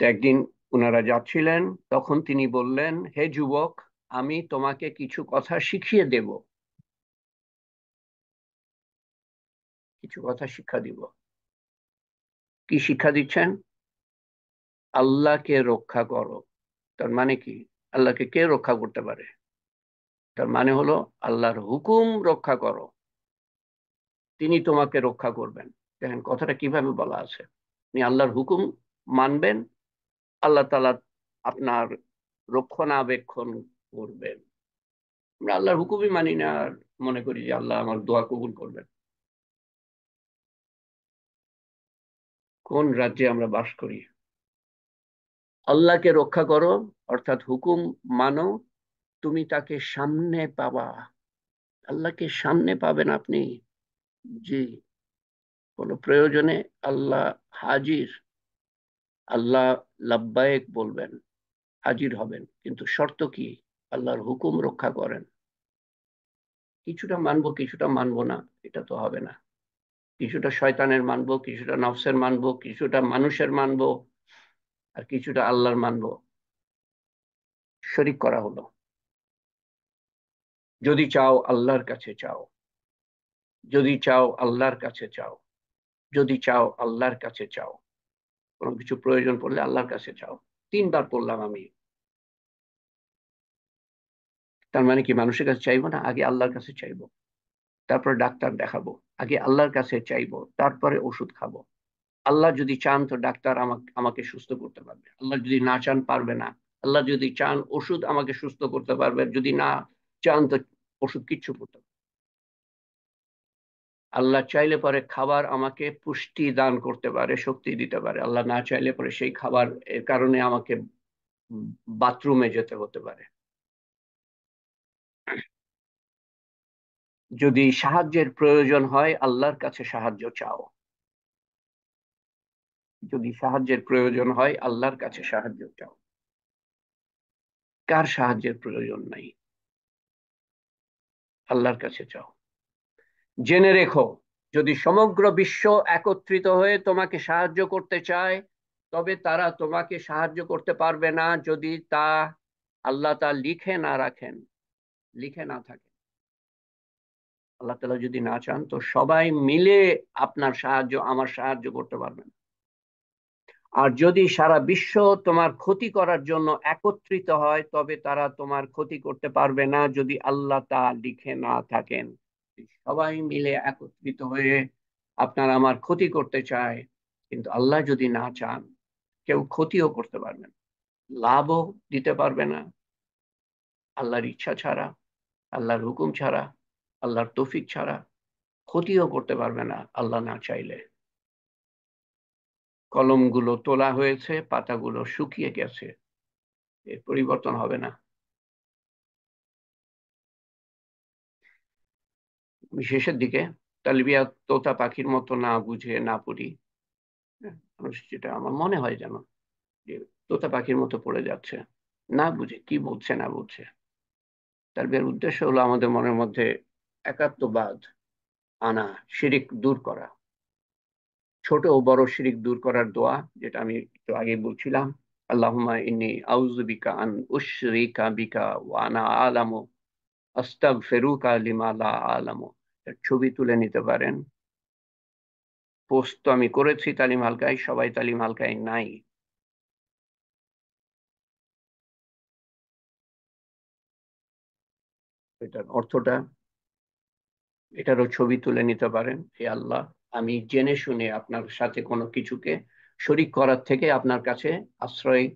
তো একদিন ওনারা যাচ্ছিলেন, তখন তিনি বললেন, হে যুবক, আমি তোমাকে কিছু কথা শিখিয়ে দেব, কিছু কথা শিক্ষা দিব। কি শিক্ষা দিচ্ছেন? আল্লাহকে রক্ষা করো। তার মানে কি? আল্লাহকে কে রক্ষা করতে পারে? তার মানে হলো আল্লাহর হুকুম রক্ষা করো, তিনি তোমাকে রক্ষা করবেন। দেখেন কথাটা কিভাবে বলা আছে। আপনি আল্লাহর হুকুম মানবেন, আল্লাহ তাআলা আপনার রক্ষণাবেক্ষণ করবেন। আমরা আল্লাহর হুকুমই মানি না, আর মনে করি যে আল্লাহ আমার দোয়া কবুল করবেন। কোন রাজ্যে আমরা বাস করি? আল্লাহকে রক্ষা করো অর্থাৎ হুকুম মানো, তুমি তাকে সামনে পাবা। আল্লাহকে সামনে পাবেন আপনি। জি, কোন প্রয়োজনে আল্লাহ হাজির, আল্লাহ লাব্বায়েক বলবেন, হাজির হবেন। কিন্তু শর্ত কি? আল্লাহর হুকুম রক্ষা করেন। কিছুটা মানবো কিছুটা মানবো না, এটা তো হবে না। কিছুটা শয়তানের মানবো, কিছুটা নফসের মানবো, কিছুটা মানুষের মানবো, আর কিছুটা আল্লাহর মানবো। শরীক করা হলো। যদি চাও আল্লাহর কাছে চাও, যদি চাও আল্লাহর কাছে চাও, যদি চাও আল্লাহর কাছে চাও। কোনো কিছু প্রয়োজন পড়লে আল্লাহর কাছে চাও। 3বার পড়লাম আমি। তার মানে কি মানুষের কাছে চাইবো না? আগে আল্লাহর কাছে চাইবো, তারপরে ডাক্তার দেখাবো। আগে আল্লাহর কাছে চাইবো, তারপরে ওষুধ খাবো। আল্লাহ যদি চান তো ডাক্তার আমাকে সুস্থ করতে পারবে, আল্লাহ যদি না চান পারবে না। আল্লাহ যদি চান ওষুধ আমাকে সুস্থ করতে পারবে, যদি না চান তো ওষুধ কিচ্ছু করতে পারবে। আল্লাহ চাইলে পরে খাবার আমাকে পুষ্টি দান করতে পারে, শক্তি দিতে পারে। আল্লাহ না চাইলে পরে সেই খাবার এর কারণে আমাকে বাথরুমে যেতে হতে পারে। যদি সাহায্যের প্রয়োজন হয় আল্লাহর কাছে সাহায্য চাও। যদি সাহায্যের প্রয়োজন হয় আল্লাহর কাছে সাহায্য চাও। কার সাহায্যের প্রয়োজন নাই? আল্লাহর কাছে চাও। জেনে রেখো, যদি সমগ্র বিশ্ব একত্রিত হয়ে তোমাকে সাহায্য করতে চায়, তবে তারা তোমাকে সাহায্য করতে পারবে না যদি তা আল্লাহ তা লিখে না রাখেন, লিখে না থাকে। আল্লাহ তাআলা যদি না চান তো সবাই মিলে আপনার সাহায্য, আমার সাহায্য করতে পারবেন। আর যদি সারা বিশ্ব তোমার ক্ষতি করার জন্য একত্রিত হয়, তবে তারা তোমার ক্ষতি করতে পারবে না যদি আল্লাহ তা লিখে না থাকেন। সবাই মিলে একত্রিত হয়ে আপনার আমার ক্ষতি করতে চায়, কিন্তু আল্লাহ যদি না চান কেউ ক্ষতিও করতে পারবে না, লাভও দিতে পারবে না। আল্লাহর ইচ্ছা ছাড়া, আল্লাহর হুকুম ছাড়া, আল্লাহর তৌফিক ছাড়া ক্ষতিও করতে পারবে না আল্লাহ না চাইলে। কলমগুলো তোলা হয়েছে, পাতাগুলো শুকিয়ে গেছে, এর পরিবর্তন হবে না। আমি শেষের দিকে তালবিয়া তোতা পাখির মতো না বুঝে না পড়ি। মানুষ যেটা আমার মনে হয় যেন যে তোতা পাখির মতো পড়ে যাচ্ছে, না বুঝে কি বলছে না বলছে। তালবিয়ার উদ্দেশ্য হলো আমাদের মনের মধ্যে একাত্মবাদ আনা, শিরিক দূর করা, ছোট ও বড় শিরিক দূর করার দোয়া, যেটা আমি একটু আগে বলছিলাম। আল্লাহুম্মা ইন্নী আউযু বিকা আন উশরিকা বিকা ওয়া আনা আলামু আস্তাগফিরুকা লিমা লা আলামু, এর ছবি তুলে নিতে পারেন। পোস্ট তো আমি করেছি তালিম হালকায়, সবাই তালিম হালকায় নাই। এটার অর্থটা, এটারও ছবি তুলে নিতে পারেন। হে আল্লাহ, আমি জেনে শুনে আপনার সাথে কোনো কিছুকে শরিক করার থেকে আপনার কাছে আশ্রয়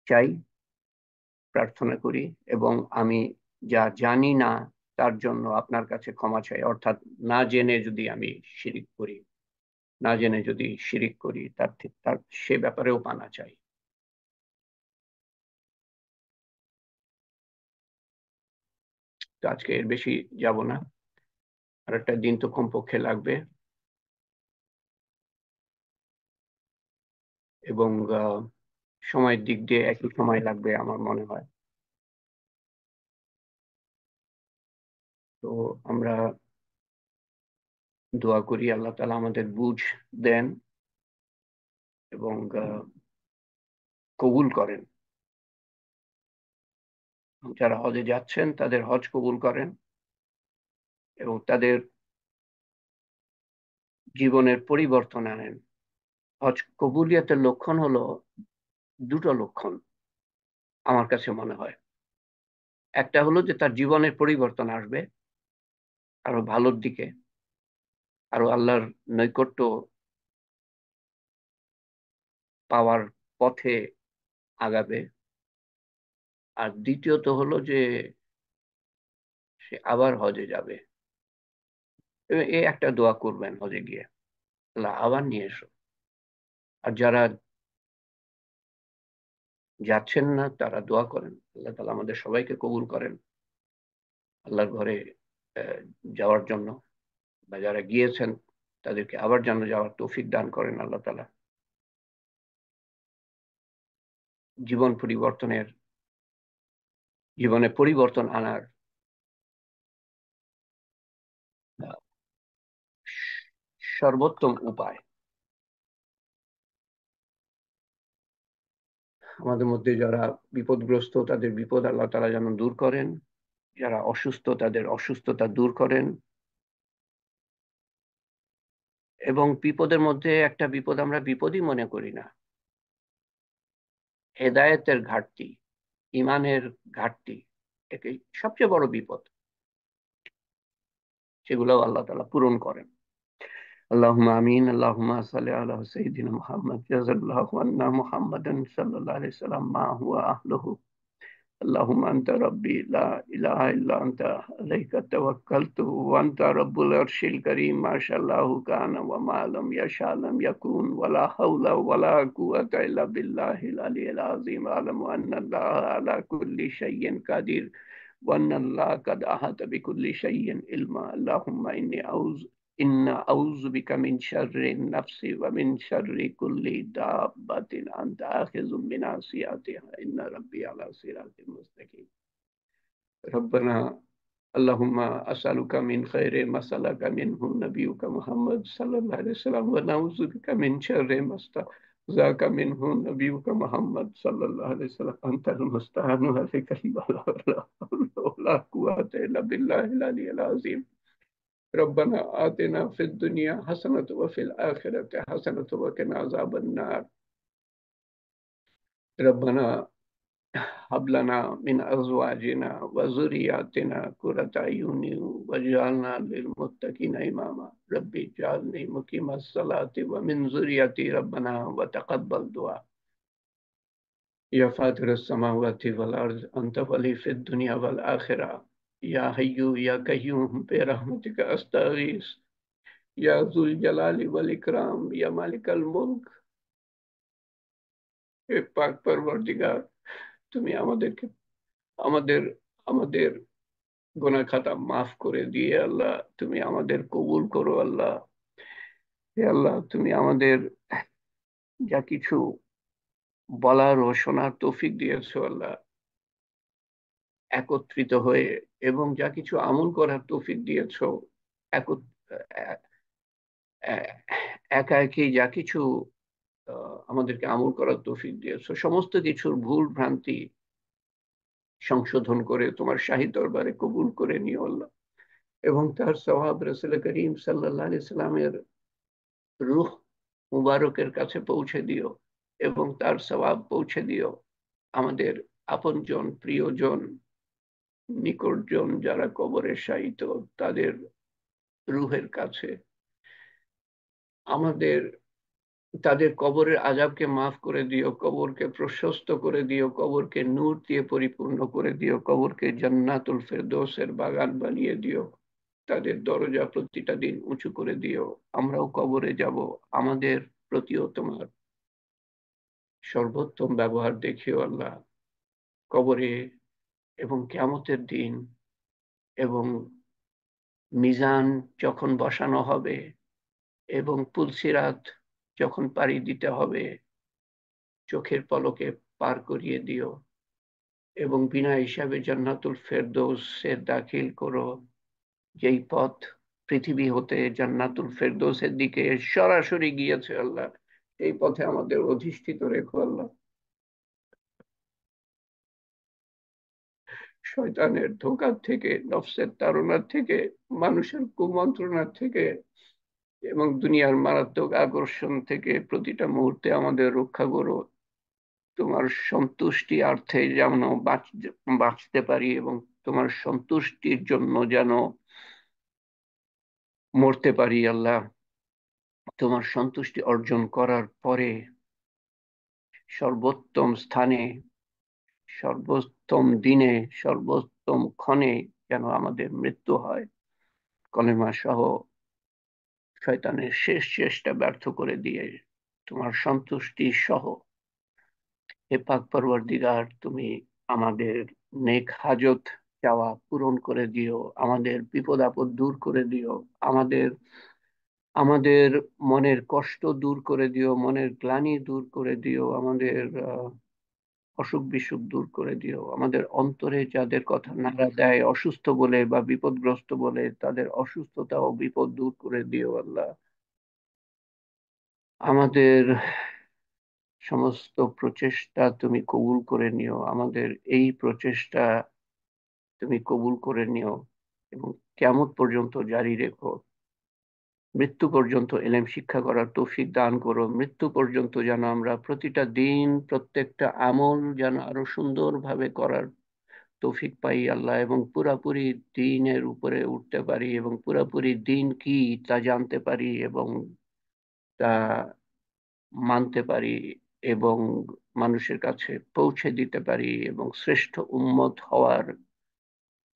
চাই, প্রার্থনা করি, এবং আমি যা জানি না তার জন্য আপনার কাছে ক্ষমা চাই। অর্থাৎ না জেনে যদি আমি শিরিক করি, না জেনে যদি শিরিক করি, তার সে ব্যাপারেও পানা চাই। তো আজকে এর বেশি যাব না, আর একটা দিন তো কমপক্ষে লাগবে। এবং সময়ের দিক দিয়ে একটু সময় লাগবে আমার মনে হয়। তো আমরা দোয়া করি আল্লাহ তাআলা আমাদের বুঝ দেন এবং কবুল করেন। যারা হজে যাচ্ছেন তাদের হজ কবুল করেন, এবং তাদের জীবনের পরিবর্তন আনেন। হজ কবুলিয়তের লক্ষণ হলো দুটো লক্ষণ আমার কাছে মনে হয়। একটা হলো যে তার জীবনের পরিবর্তন আসবে আরো ভালোর দিকে, আরো আল্লাহর নৈকট্য পাওয়ার পথে আগাবে। আর দ্বিতীয়ত হলো যে সে আবার হজে যাবে, এবং এই একটা দোয়া করবেন হজে গিয়ে, আল্লাহ আবার নিয়ে এসো। আর যারা যাচ্ছেন না তারা দোয়া করেন আল্লাহ তাআলা আমাদের সবাইকে কবুল করেন আল্লাহর ঘরে আহ, যাওয়ার জন্য, বা যারা গিয়েছেন তাদেরকে আবার যেন যাওয়ার তৌফিক দান করেন আল্লাহ তাআলা। জীবন পরিবর্তনের, জীবনে পরিবর্তন আনার আহ, সর্বোত্তম উপায়। আমাদের মধ্যে যারা বিপদগ্রস্ত তাদের বিপদ আল্লাহ তাআলা যেন দূর করেন, যারা অসুস্থ তাদের অসুস্থতা দূর করেন। এবং বিপদের মধ্যে একটা বিপদ আমরা বিপদই মনে করি না, হেদায়েতের ঘাটতি, ইমানের ঘাটতি, এটাই সবচেয়ে বড় বিপদ। সেগুলোও আল্লাহ তাআলা পূরণ করেন। আল্লাহুম্মা আমিন। আল্লাহুম্মা সাল্লি আলা সাইয়্যিদিনা মুহাম্মদ জাযাল্লাহু আন্না মুহাম্মাদান সাল্লাল্লাহু আলাইহি ওয়াসাল্লাম মা হুয়া আহলুহু। اللهم أنت ربي لا إله إلا أنت عليك توكلت وأنت رب العرش الكريم ما شاء الله كان وما لم يشاء لم يكن ولا حول ولا قوة إلا بالله العلي العظيم أعلم أن الله على كل شيء قدير وأن الله قد أحاط بكل شيء علما. اللهم إن أعوذ بك من شر النفس ومن شر كل دابة أنت آخذ بناصيتها إن ربي على صراط مستقيم. ربنا اللهم أسألك من خير ما سألك منه نبيك محمد صلى الله عليه وسلم ونعوذ بك من شر ما استعاذك منه نبيك محمد صلى الله عليه وسلم. أنت المستعان وعليك البلاغ ولا حول ولا قوة إلا بالله العلي العظيم. ربنا آتنا في الدنيا حسنة وفي الآخرة حسنة وقنا عذاب النار. ربنا هب لنا من أزواجنا وذرياتنا قرة أعين واجعلنا للمتقين إماما. ربي اجعلني مقيم الصلاة ومن ذريتي ربنا وتقبل دعاء. يا فاطر السماوات والأرض أنت ولي في الدنيا والآخرة. يا حي يا قيوم برحمتك أستغيث. يا ذو الجلال والإكرام يا مالك الملك. হে পাক পরবর্তীগার, তুমি আমাদেরকে আমাদের আমাদের গুনাহ খাতা মাফ করে দিয়ে আল্লাহ তুমি আমাদের কবুল করো আল্লাহ। হে আল্লাহ, তুমি আমাদের যা কিছু বলার ও শোনার তৌফিক দিয়েছো আল্লাহ, একত্রিত হয়ে, এবং যা কিছু আমল করার তৌফিক দিয়েছো একা একই যা কিছু আমাদেরকে আমল করার তৌফিক দিয়েছো, সমস্ত কিছুর ভুল ভ্রান্তি সংশোধন করে তোমার শাহী দরবারে কবুল করে নিও আল্লাহ, এবং তার সওয়াব রাসূল করিম সাল্লাল্লাহু আলাইহি সাল্লামের রূহ মুবারকের কাছে পৌঁছে দিও, এবং তার সওয়াব পৌঁছে দিও আমাদের আপনজন, প্রিয়জন, নিকটজন যারা কবরে শায়িত তাদের রূহের কাছে। আমাদের তাদের কবরের আযাবকে মাফ করে দিও, কবরকে প্রশস্ত করে দিও, কবরকে নূর দিয়ে পরিপূর্ণ করে দিও, কবরকে জান্নাতুল ফেরদৌসের বাগান বানিয়ে দিও, তাদের দরজা প্রতিটা দিন উঁচু করে দিও। আমরাও কবরে যাব, আমাদের প্রতিও তোমার সর্বোত্তম ব্যবহার দেখিও আল্লাহ। কবরে এবং কিয়ামতের দিন এবং মিজান যখন বসানো হবে এবং পুলসিরাত যখন পাড়ি দিতে হবে, চোখের পলকে পার করিয়ে দিও এবং বিনা হিসাবে জান্নাতুল ফেরদৌসে দাখিল করো, যেই পথ পৃথিবী হতে জান্নাতুল ফেরদৌসের দিকে সরাসরি গিয়েছে আল্লাহ, এই পথে আমাদের অধিষ্ঠিত রেখো আল্লাহ। শয়তানের ধোঁকার থেকে, নফসের তাড়নার থেকে, মানুষের কুমন্ত্রণার থেকে এবং দুনিয়ার মারাত্মক আকর্ষণ থেকে প্রতিটা মুহূর্তে আমাদের রক্ষা করো। তোমার সন্তুষ্টিয়ার্থে যেন বাঁচতে পারি এবং তোমার সন্তুষ্টির জন্য যেন মরতে পারি আল্লাহ। তোমার সন্তুষ্টি অর্জন করার পরে সর্বোত্তম স্থানে, সর্বোত্তম দিনে, সর্বোত্তম ক্ষণে যেন আমাদের মৃত্যু হয়, কলেমা সহ শয়তানের শেষ চেষ্টা ব্যর্থ করে দিয়ে তোমার সন্তুষ্টি সহ। হে পাক পরওয়ারদিগার, তুমি আমাদের নেক হাজত চাওয়া পূরণ করে দিও, আমাদের বিপদ আপদ দূর করে দিও, আমাদের আমাদের মনের কষ্ট দূর করে দিও, মনের গ্লানি দূর করে দিও, আমাদের অসুখ বিসুখ দূর করে দিও, আমাদের অন্তরে যাদের কথা নাড়া দেয় অসুস্থ বলে বা বিপদগ্রস্ত বলে তাদের অসুস্থতা ও বিপদ দূর করে দিও আল্লাহ। আমাদের সমস্ত প্রচেষ্টা তুমি কবুল করে নিও, আমাদের এই প্রচেষ্টা তুমি কবুল করে নিও এবং কিয়ামত পর্যন্ত জারি রেখো। মৃত্যু পর্যন্ত এলেম শিক্ষা করার তৌফিক দান করো, মৃত্যু পর্যন্ত যেন আমরা প্রতিটা দিন প্রত্যেকটা আমল যেন আরো সুন্দরভাবে করার তৌফিক পাই আল্লাহ, এবং পুরাপুরি দ্বীনের উপরে উঠতে পারি এবং পুরাপুরি দ্বীন কি তা জানতে পারি এবং তা মানতে পারি এবং মানুষের কাছে পৌঁছে দিতে পারি এবং শ্রেষ্ঠ উম্মত হওয়ার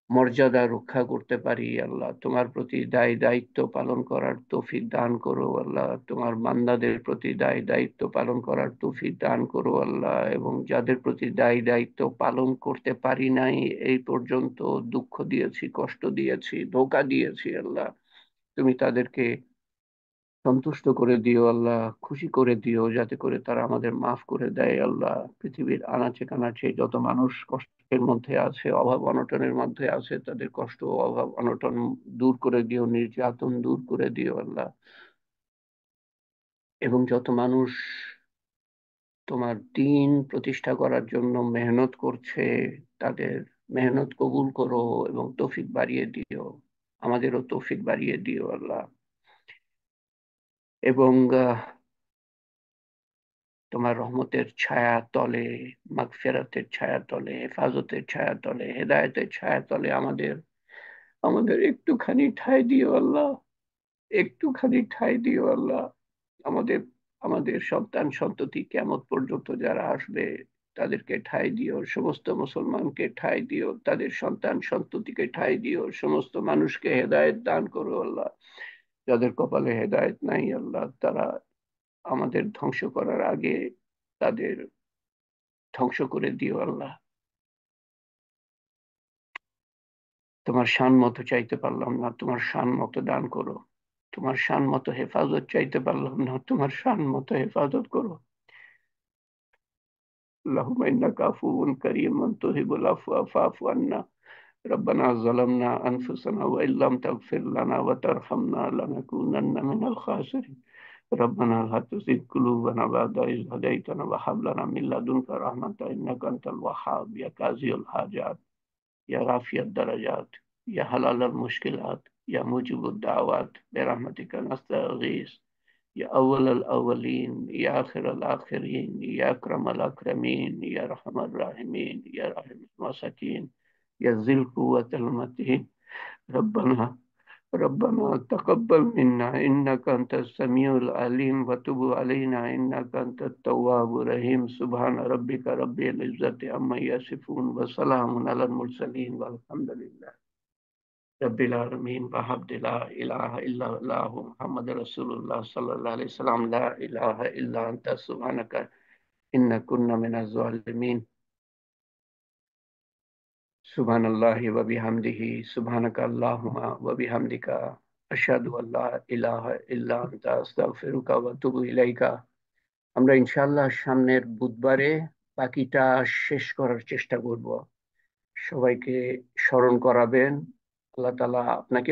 মর্যাদা রক্ষা করতে পারি আল্লাহ। তোমার প্রতি দায় দায়িত্ব পালন করার তৌফিক দান করো আল্লাহ, তোমার বান্দাদের প্রতি দায় দায়িত্ব পালন করার তৌফিক দান করো আল্লাহ, এবং যাদের প্রতি দায় দায়িত্ব পালন করতে পারি নাই এই পর্যন্ত, দুঃখ দিয়েছি, কষ্ট দিয়েছি, ধোঁকা দিয়েছি আল্লাহ, তুমি তাদেরকে সন্তুষ্ট করে দিও আল্লাহ, খুশি করে দিও যাতে করে তারা আমাদের মাফ করে দেয় আল্লাহ। পৃথিবীর আনাচে কানাচে যত মানুষ কষ্টের মধ্যে আছে, অভাব অনটনের মধ্যে আছে, তাদের কষ্ট অভাব অনটন দূর করে দিও, নির্যাতন দূর করে দিও আল্লাহ। এবং যত মানুষ তোমার দ্বীন প্রতিষ্ঠা করার জন্য মেহনত করছে তাদের মেহনত কবুল করো এবং তৌফিক বাড়িয়ে দিও, আমাদেরও তৌফিক বাড়িয়ে দিও আল্লাহ। এবং তোমার রহমতের ছায়া তলে, মাগফিরাতের ছায়া তলে, হেফাজতের ছায়া তলে, হেদায়েতের ছায়া তলে আমাদের আমাদের একটুখানি ঠাঁই দিও আল্লাহ, একটুখানি ঠাঁই দিও আল্লাহ। আমাদের আমাদের সন্তান সন্ততি কিয়ামত পর্যন্ত যারা আসবে তাদেরকে ঠাঁই দিও, সমস্ত মুসলমানকে ঠাঁই দিও, তাদের সন্তান সন্ততিকে ঠাঁই দিও, সমস্ত মানুষকে হেদায়েত দান করো আল্লাহ। যাদের কপালে হেদায়েত নাই আল্লাহ, তারা আমাদের ধ্বংস করার আগে তাদের ধ্বংস করে দিও আল্লাহ। তোমার শান মতো চাইতে পারলাম না, তোমার শান মতো দান করো। তোমার শান মতো হেফাজত চাইতে পারলাম না, তোমার শান মতো হেফাজত করো। আল্লাহুম্মা ইন্নাকা আফুউন কারীমুন তুহিব্বুল আফওয়া ফা'ফু আন্না। ربنا ظلمنا أنفسنا وإن لم تغفر لنا وترحمنا لنكونن من الخاسرين ربنا لا تزغ قلوبنا بعد إذ هديتنا وهب لنا من لدنك رحمة إنك أنت الوهاب يا قاضي الحاجات يا رافع الدرجات يا حلال المشكلات يا موجب الدعوات برحمتك نستغيث يا أول الأولين يا آخر الآخرين يا أكرم الأكرمين يا أرحم الراحمين يا رحم المساكين يا ذي القوة المتين ربنا تقبل منا إنك أنت السميع العليم وتب علينا إنك أنت التواب الرحيم سبحان ربك رب العزة عما يصفون وسلام على المرسلين والحمد لله رب العالمين وحمد لا إله إلا الله محمد رسول الله صلى الله عليه وسلم لا إله إلا أنت سبحانك إنا كنا من الظالمين سبحان الله وبحمده سبحانك اللهم وبحمدك أشهد أن لا إله إلا أنت أستغفرك وأتوب إليك আমরা ইনশাআল্লাহ সামনের বুধবারে বাকিটা শেষ করার চেষ্টা করব সবাইকে স্মরণ করাবেন আল্লাহ তাআলা আপনাকে